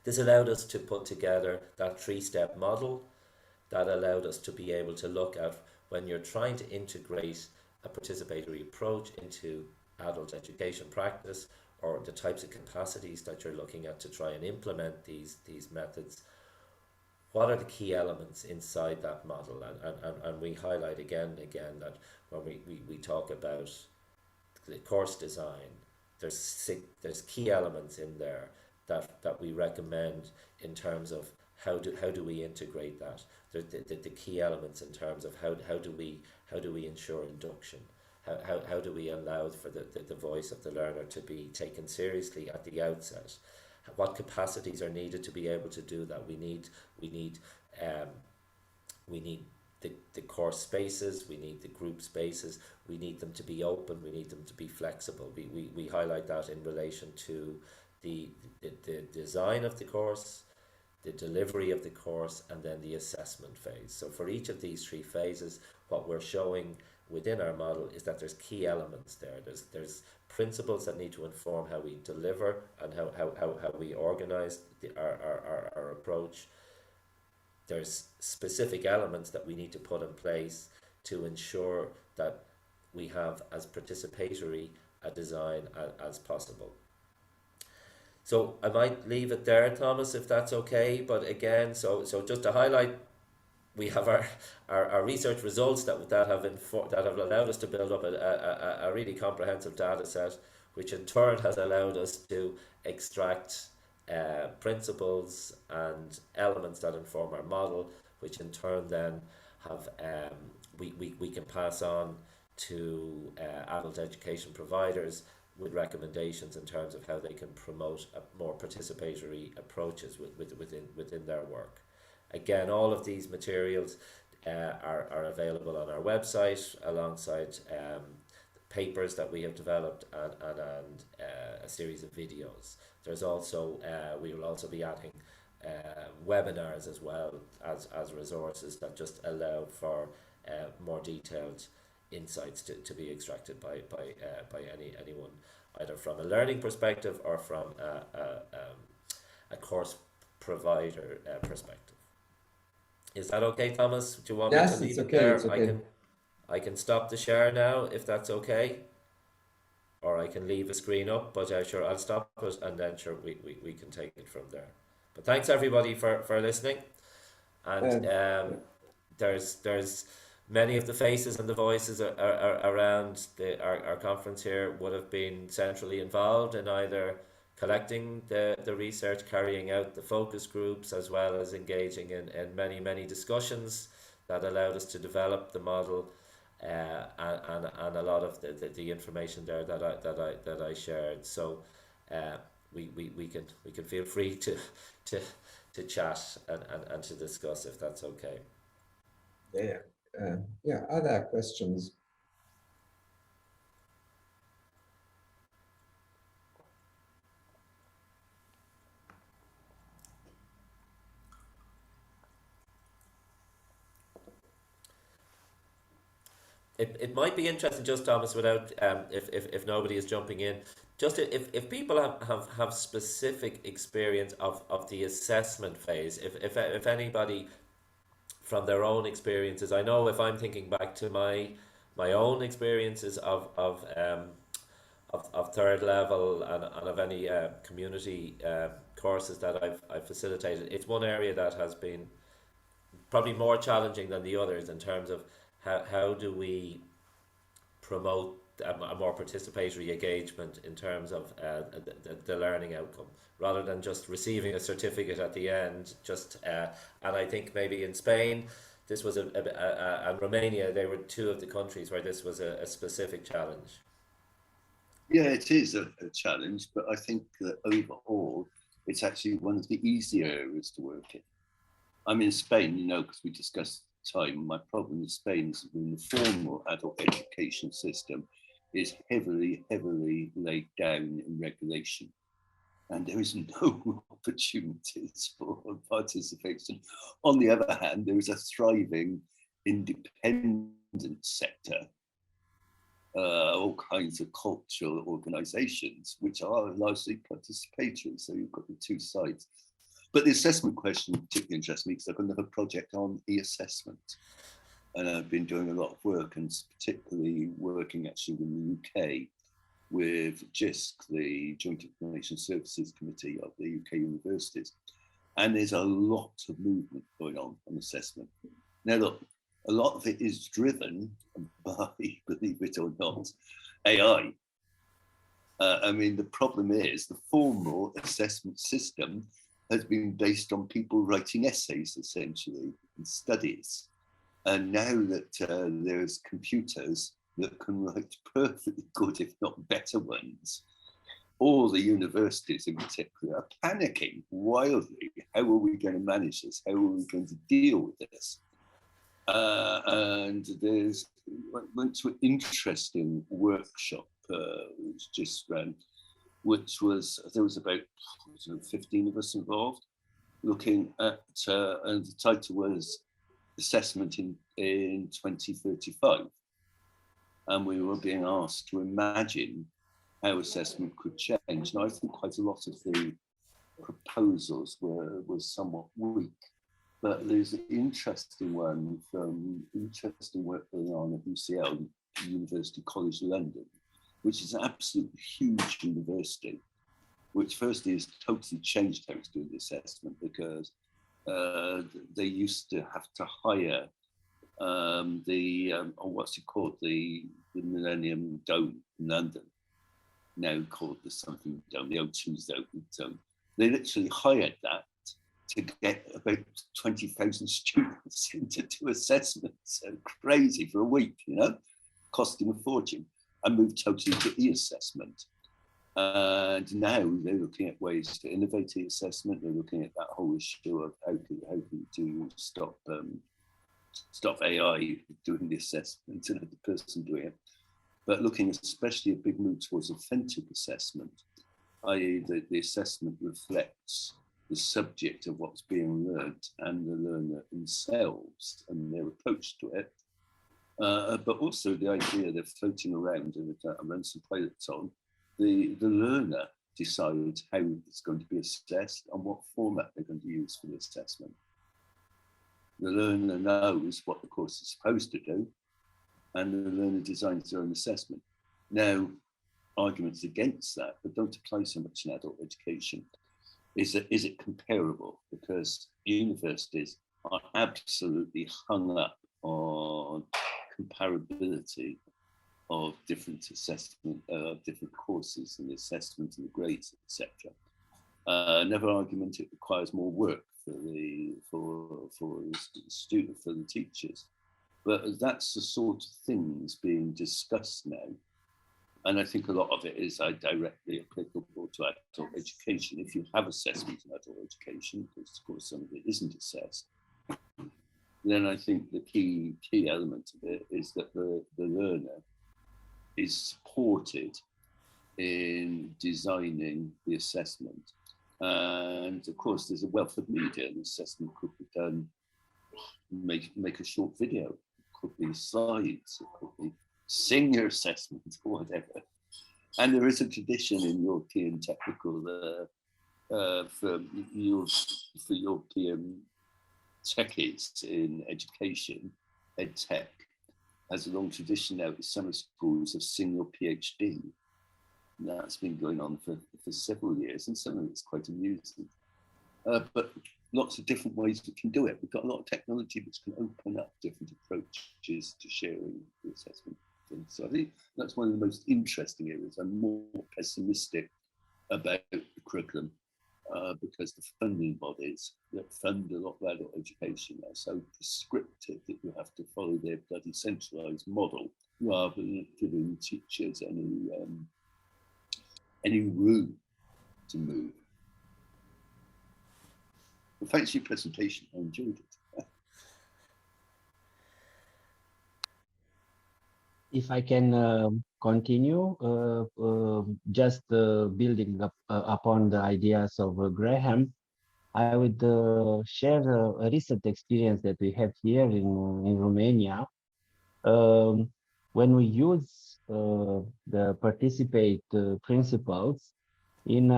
[SPEAKER 2] This allowed us to put together that 3-step model that allowed us to be able to look at when you're trying to integrate a participatory approach into adult education practice, or the types of capacities that you're looking at to try and implement these methods. What are the key elements inside that model? And we highlight again and again that when we talk about the course design, there's key elements in there that we recommend in terms of how do we integrate that. The key elements in terms of how do we ensure induction. How do we allow for the voice of the learner to be taken seriously at the outset? What capacities are needed to be able to do that? We need the course spaces, we need the group spaces, we need them to be open, we need them to be flexible. We highlight that in relation to the design of the course, the delivery of the course, and then the assessment phase. So for each of these 3 phases, what we're showing within our model is that there's key elements there. There's principles that need to inform how we deliver and how we organize our approach. There's specific elements that we need to put in place to ensure that we have as participatory a design as possible. So I might leave it there, Thomas, if that's okay. But again, so just to highlight, we have our research results that have allowed us to build up a really comprehensive data set, which in turn has allowed us to extract principles and elements that inform our model, which in turn then have we can pass on to adult education providers with recommendations in terms of how they can promote more participatory approaches within their work. Again, all of these materials are available on our website alongside papers that we have developed and a series of videos. There's also we will also be adding webinars as well as resources that just allow for more detailed insights to be extracted by anyone, either from a learning perspective or from a course provider perspective. Is that okay, Thomas? Do you want me to leave it there?
[SPEAKER 1] It's okay.
[SPEAKER 2] I can stop the share now if that's okay, or I can leave a screen up. But sure, I'll stop it, and then sure we can take it from there. But thanks everybody for listening, and there's many of the faces and the voices around our conference here would have been centrally involved in either collecting the research, carrying out the focus groups, as well as engaging in many discussions that allowed us to develop the model, and a lot of the information there that I shared. So we can feel free to chat and to discuss if that's okay.
[SPEAKER 1] Other questions?
[SPEAKER 2] It might be interesting, just Thomas, without if nobody is jumping in, just if people have specific experience of the assessment phase, if anybody from their own experiences. I know if I'm thinking back to my own experiences of third level and of any community courses that I've facilitated, it's one area that has been probably more challenging than the others in terms of how do we promote a more participatory engagement in terms of the learning outcome rather than just receiving a certificate at the end. And I think maybe in Spain, this was and Romania, they were two of the countries where this was a specific challenge.
[SPEAKER 3] Yeah, it is a challenge, but I think that overall, it's actually one of the easier areas to work in. I'm in Spain, you know, because we discussed time. My problem in Spain is that the formal adult education system is heavily, heavily laid down in regulation. And there is no opportunities for participation. On the other hand, there is a thriving independent sector, all kinds of cultural organizations, which are largely participatory. So you've got the two sides. But the assessment question particularly interests me because I've got another project on e-assessment. And I've been doing a lot of work, and particularly working actually in the UK with JISC, the Joint Information Services Committee of the UK universities. And there's a lot of movement going on assessment. Now, look, a lot of it is driven by, believe it or not, AI. I mean, the problem is the formal assessment system has been based on people writing essays, essentially, and studies. And now that there's computers that can write perfectly good, if not better ones, all the universities in particular are panicking wildly. How are we going to manage this? How are we going to deal with this? And went to an interesting workshop which just ran, which was, there was about 15 of us involved, looking at, and the title was Assessment in 2035. And we were being asked to imagine how assessment could change. Now, I think quite a lot of the proposals were somewhat weak, but there's an interesting one from interesting work going on at UCL, University College London, which is an absolutely huge university, which firstly has totally changed how it's doing the assessment, because they used to have to hire what's it called, the Millennium Dome in London, now called the something dome, the O2 Zone. They literally hired that to get about 20,000 students in to do assessments. So crazy for a week, you know, costing a fortune, and moved totally to e-assessment. And now they're looking at ways to innovate e-assessment. They're looking at that whole issue of how can you stop AI doing the assessment and the person doing it. But looking especially a big move towards authentic assessment, i.e. that the assessment reflects the subject of what's being learned and the learner themselves and their approach to it. But also the idea they're floating around, and I run some pilots on, the learner decides how it's going to be assessed and what format they're going to use for the assessment. The learner knows what the course is supposed to do, and the learner designs their own assessment. Now, arguments against that, but don't apply so much in adult education. Is it comparable? Because universities are absolutely hung up on comparability of different assessment, different courses and the assessment and the grades, etc. Another argument, it requires more work for the student, for the teachers. But that's the sort of things being discussed now. And I think a lot of it is directly applicable to adult education. If you have assessment in adult education, because of course some of it isn't assessed, then I think the key element of it is that the learner is supported in designing the assessment. And of course, there's a wealth of media. The assessment could be done, make a short video, it could be slides, it could be sing your assessment or whatever. And there is a tradition in European technical, for European techies in education, ed tech, has a long tradition now at summer schools of single PhD. And that's been going on for several years, and some of it's quite amusing. But lots of different ways we can do it. We've got a lot of technology which can open up different approaches to sharing the assessment things. So I think that's one of the most interesting areas. I'm more pessimistic about the curriculum because the funding bodies that fund a lot of adult education are so prescriptive that you have to follow their bloody centralised model rather than giving teachers any room to move. Well, thanks for your presentation. I enjoyed it.
[SPEAKER 4] If I can continue, just building up upon the ideas of Graham, I would share a recent experience that we have here in Romania. When we use the Participate principles in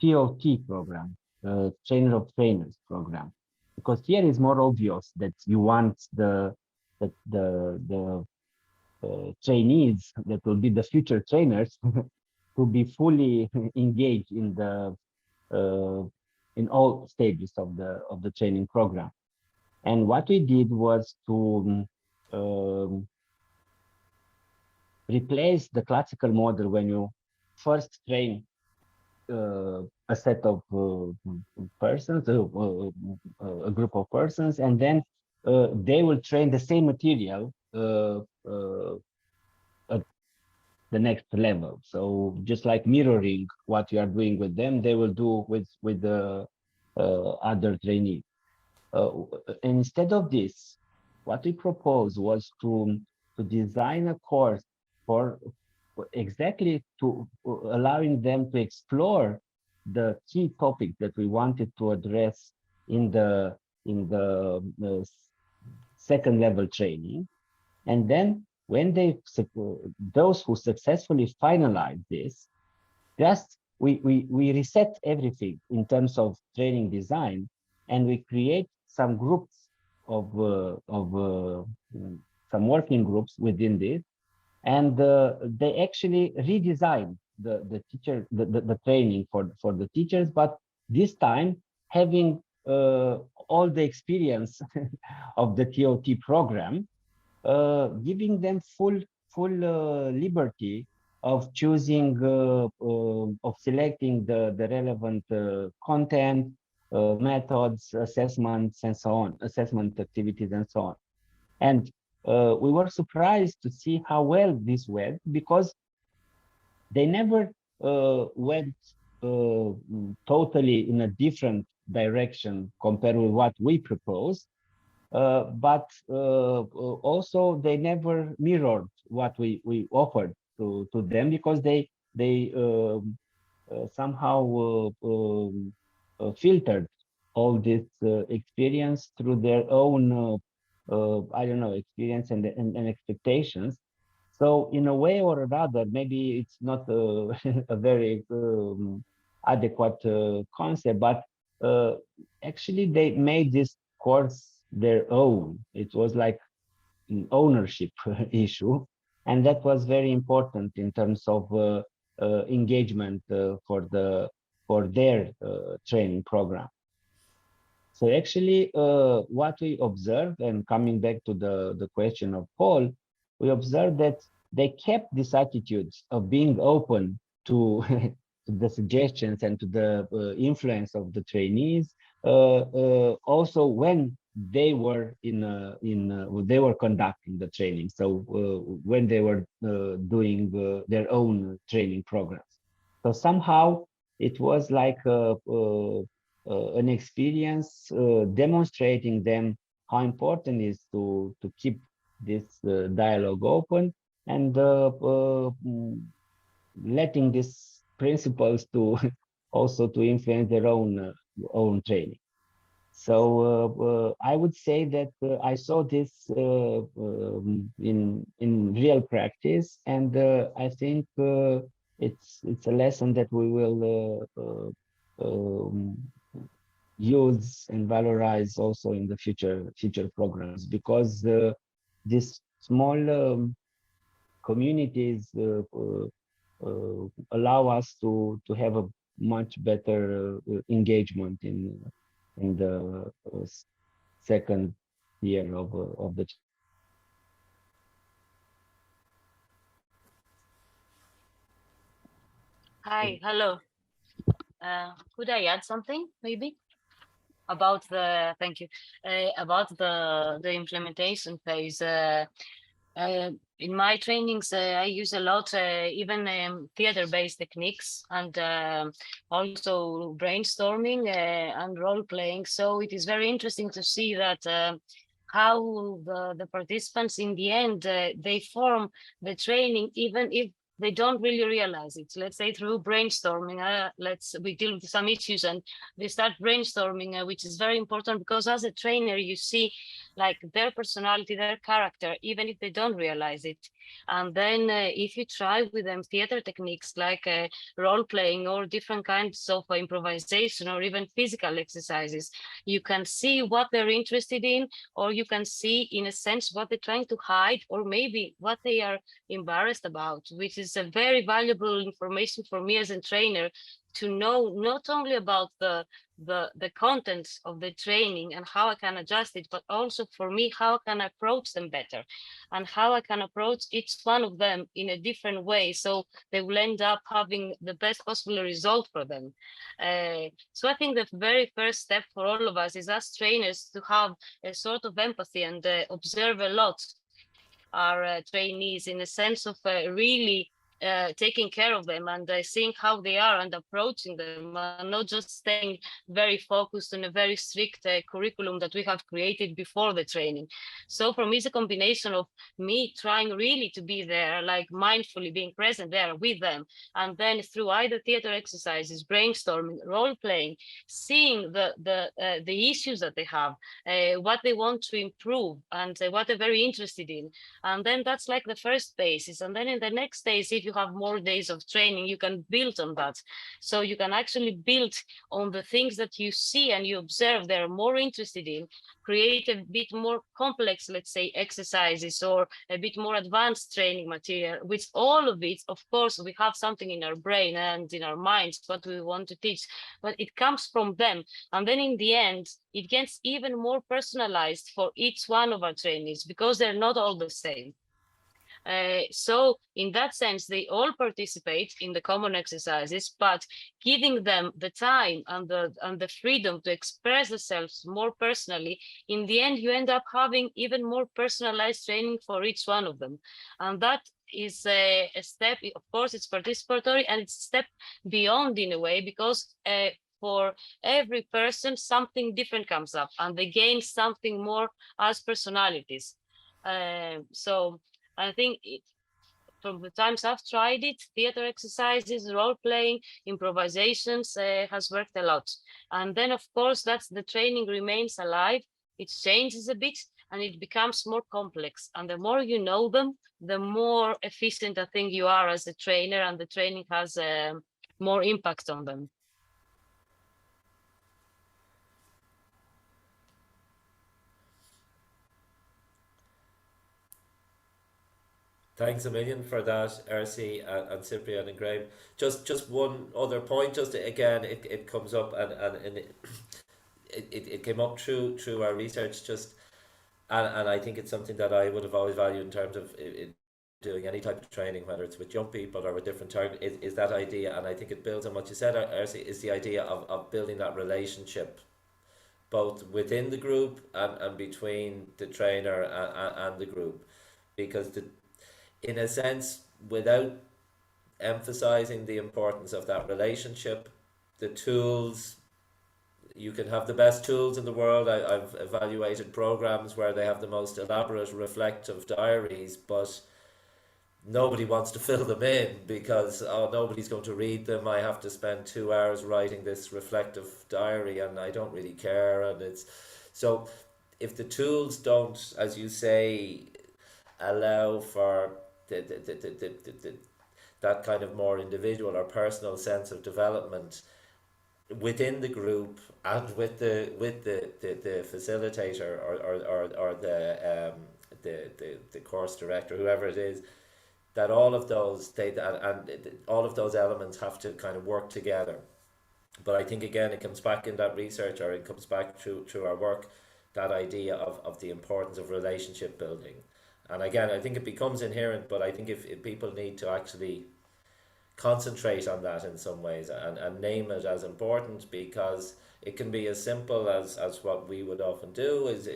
[SPEAKER 4] TOT program, Trainer of Trainers program, because here is more obvious that you want the trainees that will be the future trainers to be fully engaged in the in all stages of the training program. And what we did was to replace the classical model when you first train a set of persons, a group of persons, and then they will train the same material at the next level. So just like mirroring what you are doing with them, they will do with the other trainees. And instead of this, what we proposed was to design a course for exactly to allowing them to explore the key topics that we wanted to address in the second level training. And then when those who successfully finalize this, just we reset everything in terms of training design, and we create some groups of some working groups within this, and they actually redesign the training for the teachers, but this time having all the experience of the TOT program, giving them full liberty of choosing, of selecting the relevant content, methods, assessments, and so on, assessment activities, and so on. And we were surprised to see how well this went, because they never went totally in a different direction compared with what we proposed. But also they never mirrored what we offered to them, because they somehow filtered all this experience through their own I don't know, experience and expectations. So in a way or another, maybe it's not a very adequate concept, but actually they made this course their own. It was like an ownership issue, and that was very important in terms of engagement for their training program. So actually, what we observed, and coming back to the question of Paul, we observed that they kept this attitude of being open to, to the suggestions and to the influence of the trainees. Also, when they were they were conducting the training. So when they were doing their own training programs. So somehow it was like an experience demonstrating them how important it is to keep this dialogue open, and letting these principles to also to influence their own training. So I would say that I saw this in real practice, and I think it's a lesson that we will use and valorize also in the future programs, because these small communities allow us to have a much better engagement in the second year of the.
[SPEAKER 5] Hi, hello. Could I add something maybe about the, thank you, about the implementation phase? In my trainings, I use a lot, even theater-based techniques, and also brainstorming and role playing. So it is very interesting to see that how the participants in the end they form the training, even if they don't really realize it. Let's say through brainstorming, we deal with some issues and they start brainstorming, which is very important, because as a trainer, you see like their personality, their character, even if they don't realize it. And then if you try with them theater techniques like role playing or different kinds of improvisation or even physical exercises, you can see what they're interested in, or you can see in a sense what they're trying to hide, or maybe what they are embarrassed about, which is a very valuable information for me as a trainer, to know not only about the contents of the training and how I can adjust it, but also for me, how I can approach them better and how I can approach each one of them in a different way, so they will end up having the best possible result for them. So I think the very first step for all of us is, as trainers, to have a sort of empathy and observe a lot our trainees, in a sense of really taking care of them and seeing how they are and approaching them, and not just staying very focused on a very strict curriculum that we have created before the training. So for me, it's a combination of me trying really to be there, like mindfully being present there with them, and then through either theater exercises, brainstorming, role playing, seeing the issues that they have, what they want to improve, and what they're very interested in. And then that's like the first basis. And then in the next days, if you have more days of training, you can build on that. So you can actually build on the things that you see and you observe they're more interested in, create a bit more complex, let's say, exercises or a bit more advanced training material, which all of it, of course, we have something in our brain and in our minds, what we want to teach, but it comes from them. And then in the end, it gets even more personalized for each one of our trainees, because they're not all the same. So in that sense, they all participate in the common exercises, but giving them the time and the freedom to express themselves more personally, in the end, you end up having even more personalized training for each one of them. And that is a step, of course, it's participatory, and it's a step beyond in a way, because for every person, something different comes up and they gain something more as personalities. So I think from the times I've tried it, theater exercises, role playing, improvisations has worked a lot. And then, of course, that's the training remains alive. It changes a bit and it becomes more complex. And the more you know them, the more efficient I think you are as a trainer, and the training has more impact on them.
[SPEAKER 2] Thanks a million for that, RC and Cyprian and Graham. Just one other point, just again, it comes up and it came up through our research, just and I think it's something that I would have always valued in terms of doing any type of training, whether it's with young people or with different target, is that idea, and I think it builds on what you said, RC, is the idea of building that relationship both within the group and between the trainer and the group, because in a sense, without emphasizing the importance of that relationship, the tools, you can have the best tools in the world. I've evaluated programs where they have the most elaborate reflective diaries, but nobody wants to fill them in because, oh, nobody's going to read them. I have to spend 2 hours writing this reflective diary and I don't really care. And it's so, if the tools don't, as you say, allow for that kind of more individual or personal sense of development, within the group and with the facilitator or the course director, whoever it is, that all of those all of those elements have to kind of work together. But I think again it comes back in that research, or it comes back through our work, that idea of the importance of relationship building. And again, I think it becomes inherent, but I think if people need to actually concentrate on that in some ways, and name it as important, because it can be as simple as what we would often do is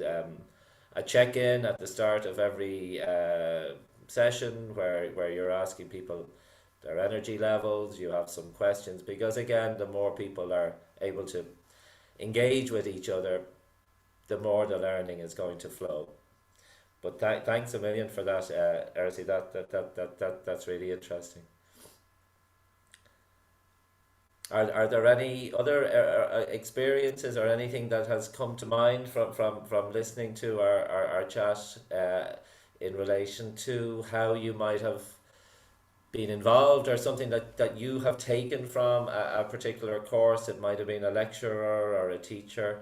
[SPEAKER 2] a check-in at the start of every session where you're asking people their energy levels, you have some questions, because again, the more people are able to engage with each other, the more the learning is going to flow. But thanks a million for that, Ersi. That's really interesting. Are there any other experiences or anything that has come to mind from listening to our chat in relation to how you might have been involved, or something that you have taken from a particular course? It might have been a lecturer or a teacher.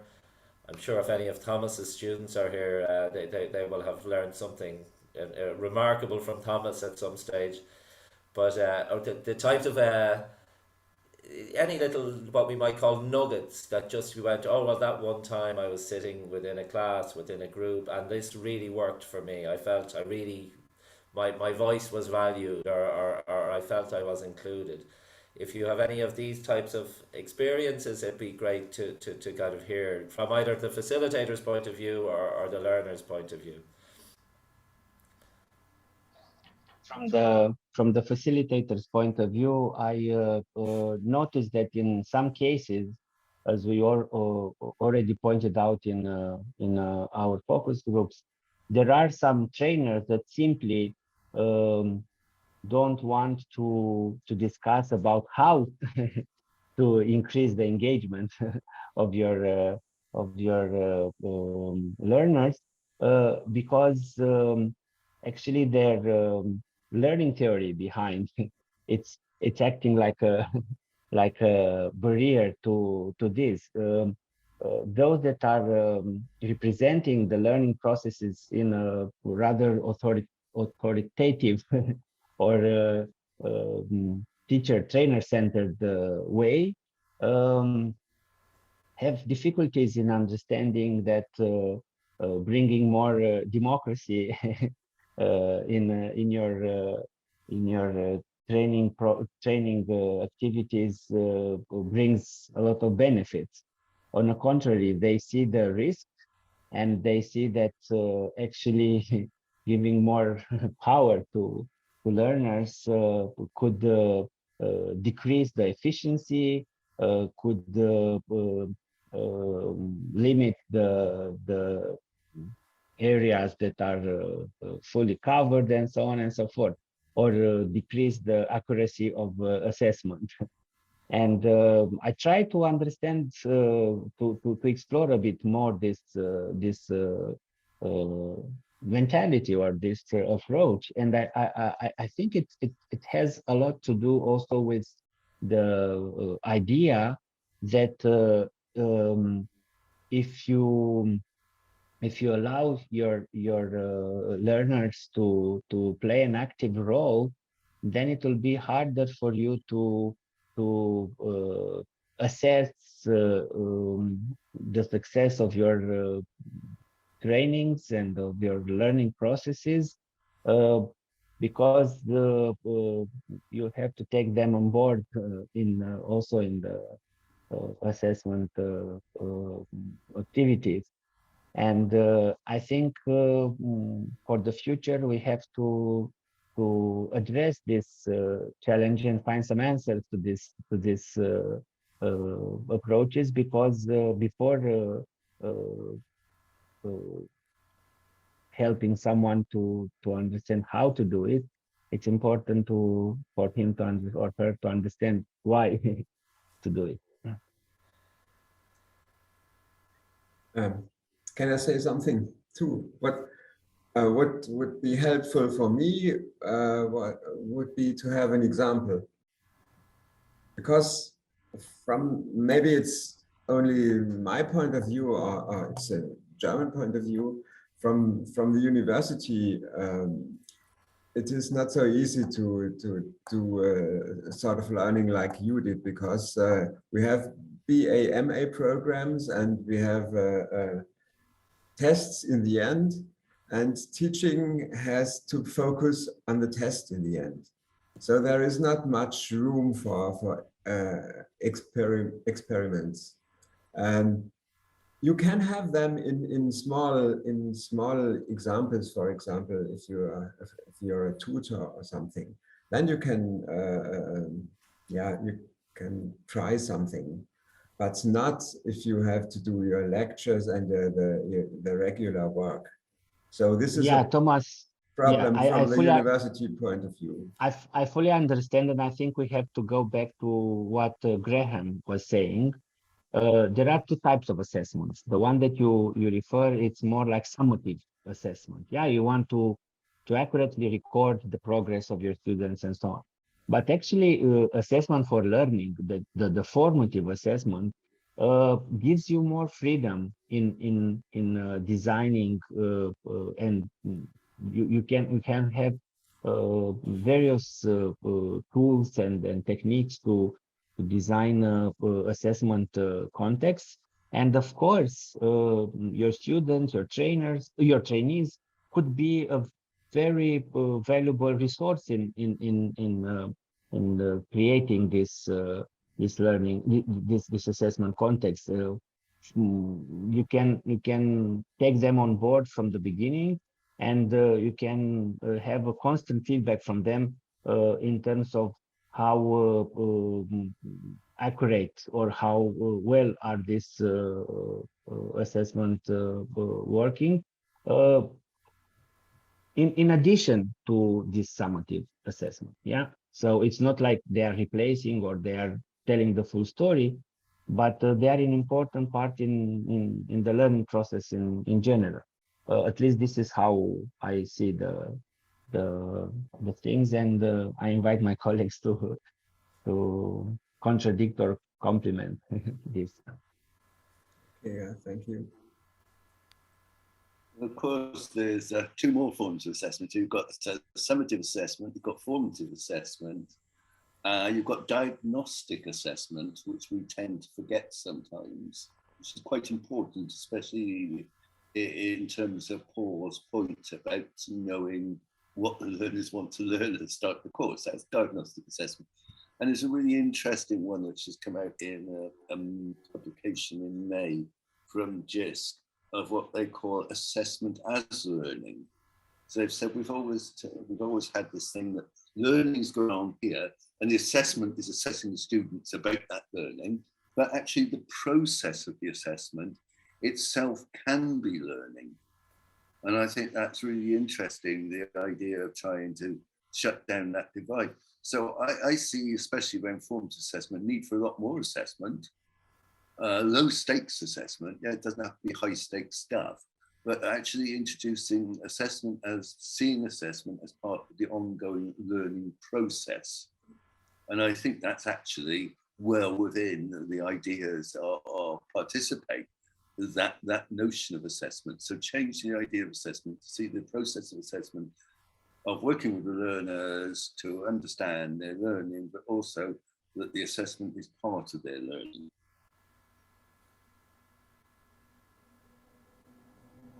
[SPEAKER 2] I'm sure if any of Thomas's students are here, they will have learned something remarkable from Thomas at some stage. But or the types of any little, what we might call nuggets, that just we went, oh well, that one time I was sitting within a class, within a group, and this really worked for me. I felt I really, my voice was valued, or I felt I was included. If you have any of these types of experiences, it'd be great to kind of hear from either the facilitator's point of view or the learner's point of view.
[SPEAKER 4] From the facilitator's point of view, I noticed that in some cases, as we already pointed out in our focus groups, there are some trainers that simply don't want to discuss about how to increase the engagement of your learners, because actually their learning theory behind it's acting like a like a barrier to this. Those that are representing the learning processes in a rather authoritative or teacher trainer centered way have difficulties in understanding that bringing more democracy in your training activities brings a lot of benefits. On the contrary, they see the risk, and they see that actually giving more power to learners could decrease the efficiency, could limit the areas that are fully covered, and so on and so forth, or decrease the accuracy of assessment. And I try to understand, to explore a bit more this mentality or this approach, and I think it has a lot to do also with the idea that if you allow your learners to play an active role, then it will be harder for you to assess the success of your trainings and of your learning processes, because you have to take them on board in also in the assessment activities. And I think for the future we have to address this challenge and find some answers to this approaches, because before helping someone to understand how to do it, it's important for him to or her to understand why to do it.
[SPEAKER 1] Can I say something too? What would be helpful for me would be to have an example, because from maybe it's only my point of view, or it's a German point of view. From the university, it is not so easy to do sort of learning like you did, because we have BA, MA programs, and we have tests in the end, and teaching has to focus on the test in the end. So there is not much room for experiments. You can have them in small examples. For example, if you're a tutor or something, then you can you can try something, but not if you have to do your lectures and the regular work. So this is a
[SPEAKER 4] Thomas.
[SPEAKER 1] problem
[SPEAKER 4] I
[SPEAKER 1] from the
[SPEAKER 4] fully
[SPEAKER 1] university point of view.
[SPEAKER 4] I fully understand, and I think we have to go back to what Graham was saying. There are two types of assessments. The one that you refer, it's more like summative assessment. Yeah, you want to accurately record the progress of your students and so on. But actually, assessment for learning, the formative assessment, gives you more freedom in designing, and you can have various tools and techniques to design assessment context. And of course, your students, your trainers, your trainees could be a very valuable resource in creating this learning, this assessment context. You can take them on board from the beginning, and you can have a constant feedback from them in terms of how accurate or how well are this assessment working, uh, in addition to this summative assessment. Yeah, so it's not like they are replacing or they are telling the full story, but they are an important part in the learning process in general. At least this is how I see the things, and I invite my colleagues to contradict or complement this.
[SPEAKER 1] Yeah, thank you.
[SPEAKER 3] Of course, there's two more forms of assessment. You've got summative assessment, you've got formative assessment, you've got diagnostic assessment, which we tend to forget sometimes, which is quite important, especially in terms of Paul's point about knowing what the learners want to learn at the start of the course. That's diagnostic assessment. And it's a really interesting one which has come out in a publication in May from JISC of what they call assessment as learning. So they've said we've always had this thing that learning is going on here, and the assessment is assessing the students about that learning, but actually the process of the assessment itself can be learning. And I think that's really interesting, the idea of trying to shut down that divide. So I see, especially when formative assessment, need for a lot more assessment, low stakes assessment. Yeah, it doesn't have to be high stakes stuff, but actually introducing assessment as seeing assessment as part of the ongoing learning process. And I think that's actually well within the ideas of Participate, that notion of assessment. So changing the idea of assessment to see the process of assessment, of working with the learners to understand their learning, but also that the assessment is part of their learning.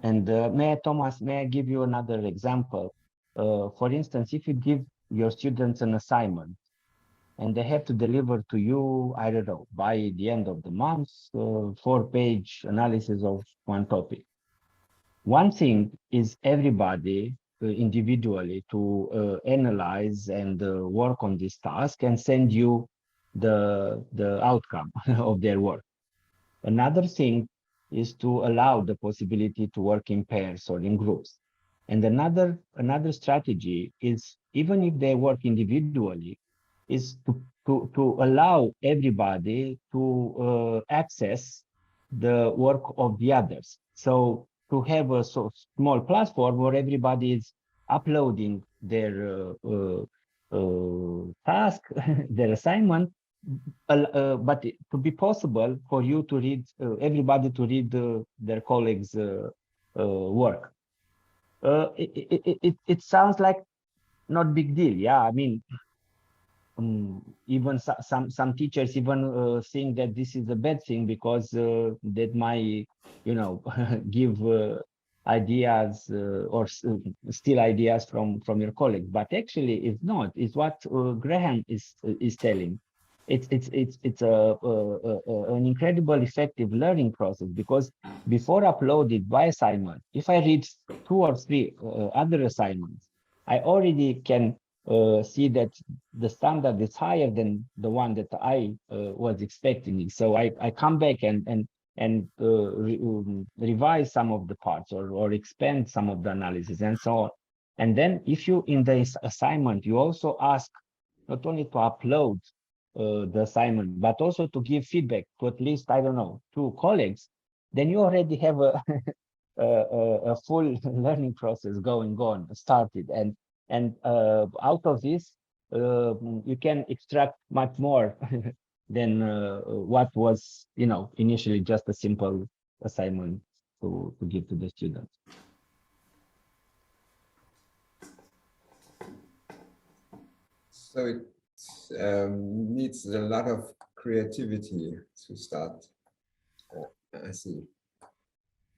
[SPEAKER 4] And Thomas, may I give you another example? For instance, if you give your students an assignment and they have to deliver to you, I don't know, by the end of the month, 4-page analysis of one topic. One thing is everybody individually to analyze and work on this task and send you the outcome of their work. Another thing is to allow the possibility to work in pairs or in groups. And another strategy is, even if they work individually, is to allow everybody to access the work of the others. So to have a small platform where everybody is uploading their task, their assignment, but to be possible for you to read, everybody to read their colleagues' work. It sounds like not big deal. Yeah, I mean, even some teachers even think that this is a bad thing because that might, you know, give ideas or steal ideas from your colleagues. But actually, it's not. It's what Graham is telling. It's an incredible effective learning process, because before uploaded by assignment, if I read 2 or 3 other assignments, I already can see that the standard is higher than the one that I was expecting. So I come back and revise some of the parts, or expand some of the analysis and so on. And then if you, in the assignment, you also ask not only to upload the assignment, but also to give feedback to at least, I don't know, 2 colleagues, then you already have a full learning process going on, started. And out of this, you can extract much more than what was, you know, initially just a simple assignment to give to the students.
[SPEAKER 1] So it needs a lot of creativity to start. I see.